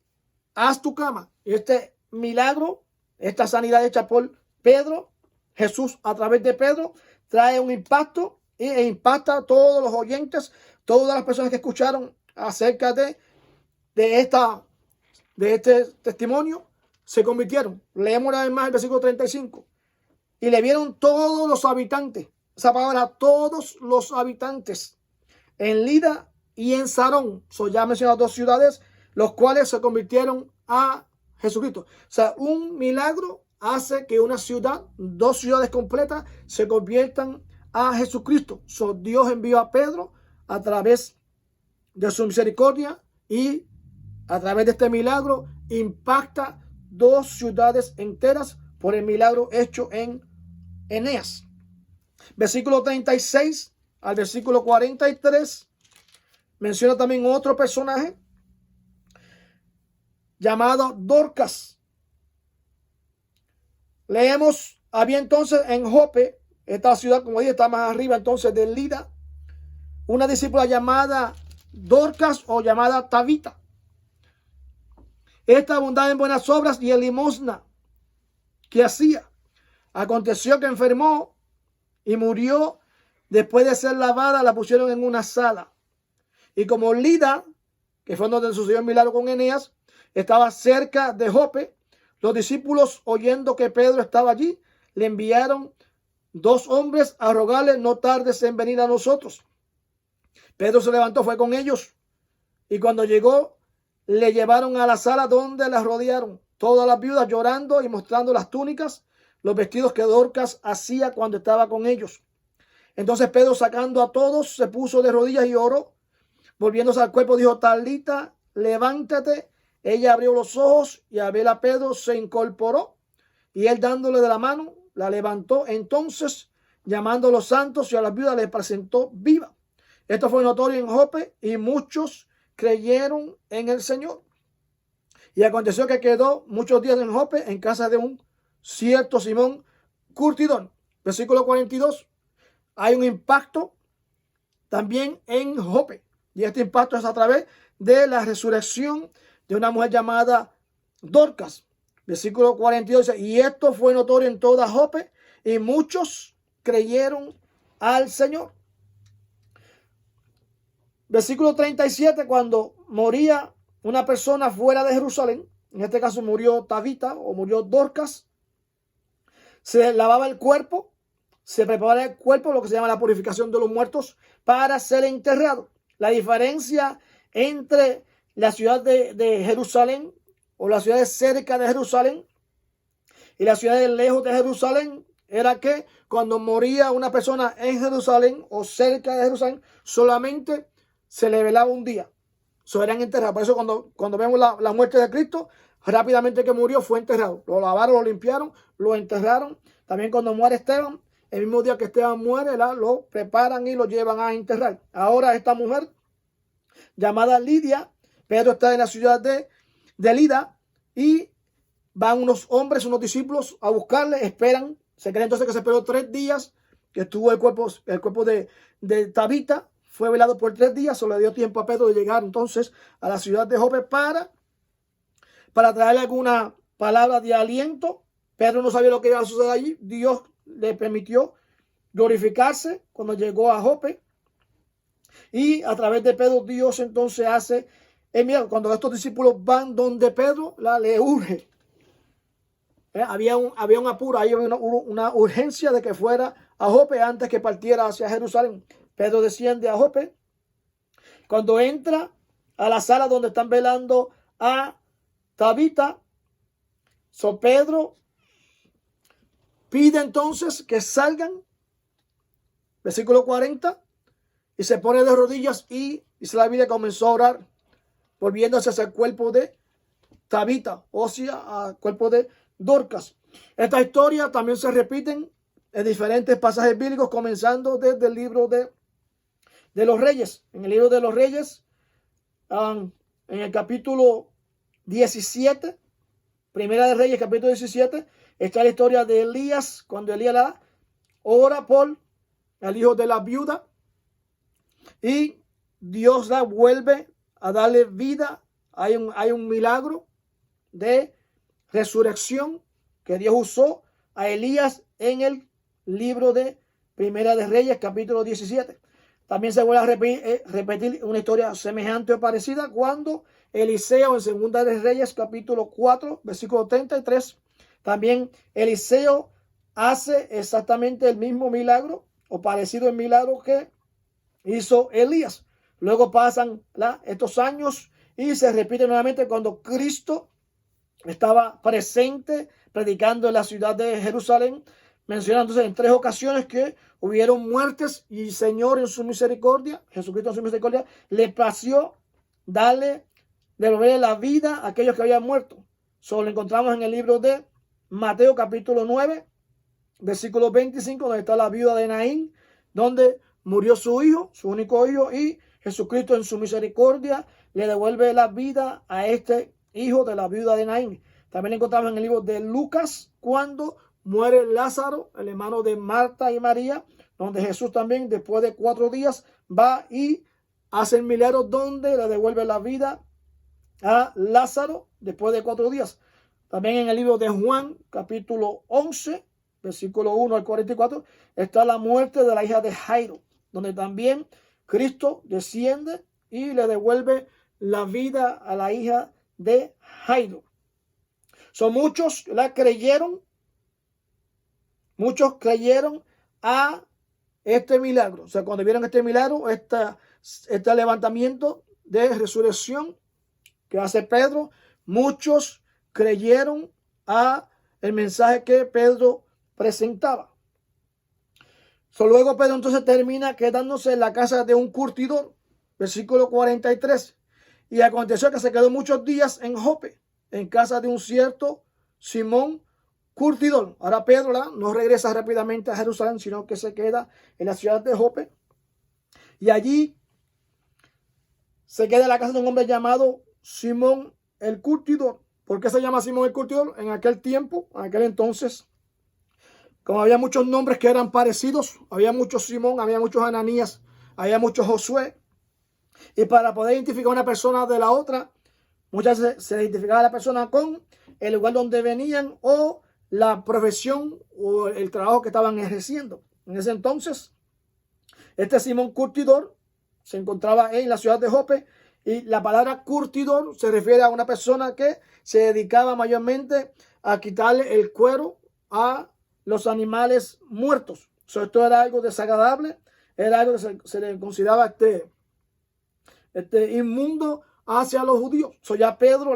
haz tu cama. Y este milagro, esta sanidad hecha por Pedro, Jesús a través de Pedro, trae un impacto e impacta a todos los oyentes, todas las personas que escucharon acerca de este testimonio, se convirtieron. Leemos una vez más el versículo 35. Y le vieron todos los habitantes. Esa palabra, todos los habitantes, en Lida y en Sarón. Ya mencionado 2 ciudades, los cuales se convirtieron a Jesucristo. O sea, un milagro hace que una ciudad, 2 ciudades completas, se conviertan a Jesucristo. Dios envió a Pedro a través de su misericordia, y a través de este milagro impacta 2 ciudades enteras por el milagro hecho en Eneas. Versículo 36 al versículo 43 menciona también otro personaje llamado Dorcas. Leemos: había entonces en Jope, esta ciudad, como dije, está más arriba entonces de Lida, una discípula llamada Dorcas o llamada Tabita. Esta abundaba en buenas obras y en limosna que hacía. Aconteció que enfermó y murió. Después de ser lavada, la pusieron en una sala. Y como Lida, que fue donde sucedió el milagro con Eneas, estaba cerca de Jope, los discípulos, oyendo que Pedro estaba allí, le enviaron 2 hombres a rogarle: no tardes en venir a nosotros. Pedro se levantó, fue con ellos, y cuando llegó, le llevaron a la sala donde las rodearon todas las viudas, llorando y mostrando las túnicas, los vestidos que Dorcas hacía cuando estaba con ellos. Entonces Pedro, sacando a todos, se puso de rodillas y oró. Volviéndose al cuerpo, dijo: Talita, levántate. Ella abrió los ojos y al ver a Pedro se incorporó, y él, dándole de la mano, la levantó. Entonces, llamando a los santos y a las viudas, les presentó viva. Esto fue notorio en Jope, y muchos creyeron en el Señor. Y aconteció que quedó muchos días en Jope, en casa de un cierto Simón curtidor. Versículo 42. Hay un impacto también en Jope, y este impacto es a través de la resurrección de una mujer llamada Dorcas. Versículo 42 dice: y esto fue notorio en toda Jope, y muchos creyeron al Señor. Versículo 37, cuando moría una persona fuera de Jerusalén, en este caso murió Tabita o murió Dorcas, se lavaba el cuerpo, se preparaba el cuerpo, lo que se llama la purificación de los muertos, para ser enterrado. La diferencia entre la ciudad de Jerusalén o las ciudades cerca de Jerusalén y las ciudades lejos de Jerusalén era que cuando moría una persona en Jerusalén o cerca de Jerusalén, solamente se le velaba un día. Eran enterrados. Por eso cuando vemos la muerte de Cristo, rápidamente que murió fue enterrado. Lo lavaron, lo limpiaron, lo enterraron. También cuando muere Esteban, el mismo día que Esteban muere, lo preparan y lo llevan a enterrar. Ahora esta mujer llamada Lidia, Pedro está en la ciudad de Lida, y van unos hombres, unos discípulos a buscarle, esperan. Se cree entonces que se esperó 3 días, que estuvo el cuerpo de Tabita, fue velado por 3 días. Solo le dio tiempo a Pedro de llegar entonces a la ciudad de Jope para traerle alguna palabra de aliento. Pedro no sabía lo que iba a suceder allí. Dios le permitió glorificarse cuando llegó a Jope, y a través de Pedro Dios entonces hace, mira, cuando estos discípulos van donde Pedro, le urge. Había un apuro, había una urgencia de que fuera a Jope antes que partiera hacia Jerusalén. Pedro desciende a Jope. Cuando entra a la sala donde están velando a Tabita, Pedro pide entonces que salgan, versículo 40, y se pone de rodillas y dice la Biblia, comenzó a orar, volviéndose hacia el cuerpo de Tabita, o sea, al cuerpo de Dorcas. Esta historia también se repiten en diferentes pasajes bíblicos, comenzando desde el libro de los Reyes. En el libro de los Reyes, en el capítulo 17, Primera de Reyes, capítulo 17, está la historia de Elías, cuando Elías ora por el hijo de la viuda, y Dios vuelve a darle vida. Hay un milagro de resurrección que Dios usó a Elías en el libro de Primera de Reyes, capítulo 17. También se vuelve a repetir una historia semejante o parecida cuando Eliseo, en Segunda de Reyes, capítulo 4, versículo 33, también Eliseo hace exactamente el mismo milagro o parecido al milagro que hizo Elías. Luego pasan estos años y se repite nuevamente cuando Cristo estaba presente predicando en la ciudad de Jerusalén. Menciona entonces en 3 ocasiones que hubieron muertes, y el Señor en su misericordia, Jesucristo en su misericordia, le plació devolverle la vida a aquellos que habían muerto. Solo lo encontramos en el libro de Mateo capítulo 9, versículo 25, donde está la viuda de Naín, donde murió su hijo, su único hijo, y Jesucristo en su misericordia le devuelve la vida a este hijo de la viuda de Naín. También lo encontramos en el libro de Lucas, cuando muere Lázaro, el hermano de Marta y María, donde Jesús también, después de 4 días, va y hace el milagro donde le devuelve la vida a Lázaro después de 4 días. También en el libro de Juan, capítulo 11, versículo 1 al 44, está la muerte de la hija de Jairo, donde también Cristo desciende y le devuelve la vida a la hija de Jairo. Son muchos la creyeron. Muchos creyeron a este milagro. O sea, cuando vieron este milagro, este levantamiento de resurrección que hace Pedro, muchos creyeron a el mensaje que Pedro presentaba. Luego Pedro entonces termina quedándose en la casa de un curtidor, versículo 43. Y aconteció que se quedó muchos días en Jope, en casa de un cierto Simón curtidor. Ahora Pedro no regresa rápidamente a Jerusalén, sino que se queda en la ciudad de Jope. Y allí se queda en la casa de un hombre llamado Simón el curtidor. ¿Por qué se llama Simón el curtidor? En aquel tiempo, en aquel entonces, como había muchos nombres que eran parecidos, había muchos Simón, había muchos Ananías, había muchos Josué. Y para poder identificar una persona de la otra, muchas veces se identificaba a la persona con el lugar donde venían o la profesión o el trabajo que estaban ejerciendo. En ese entonces, este Simón curtidor se encontraba en la ciudad de Jope, y la palabra curtidor se refiere a una persona que se dedicaba mayormente a quitarle el cuero a los animales muertos. Esto era algo desagradable, era algo que se le consideraba inmundo hacia los judíos. Ya Pedro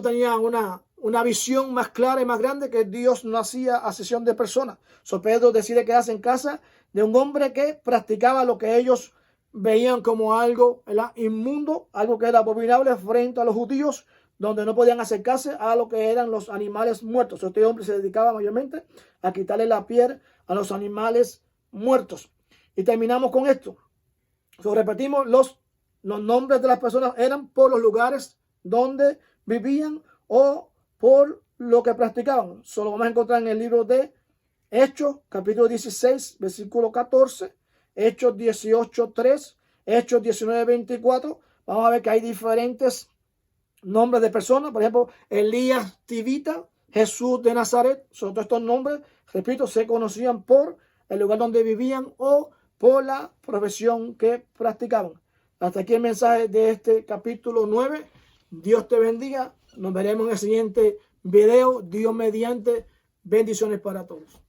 tenía una visión más clara y más grande, que Dios no hacía acepción de personas. Pedro decide quedarse en casa de un hombre que practicaba lo que ellos veían como algo inmundo, algo que era abominable frente a los judíos, donde no podían acercarse a lo que eran los animales muertos. Este hombre se dedicaba mayormente a quitarle la piel a los animales muertos. Y terminamos con esto. Repetimos, los nombres de las personas eran por los lugares donde vivían o por lo que practicaban. Solo vamos a encontrar en el libro de Hechos, capítulo 16, versículo 14, Hechos 18, 3, Hechos 19, 24. Vamos a ver que hay diferentes nombres de personas. Por ejemplo, Elías Tibita, Jesús de Nazaret. Todos estos nombres, repito, se conocían por el lugar donde vivían o por la profesión que practicaban. Hasta aquí el mensaje de este capítulo 9. Dios te bendiga. Nos veremos en el siguiente video. Dios mediante. Bendiciones para todos.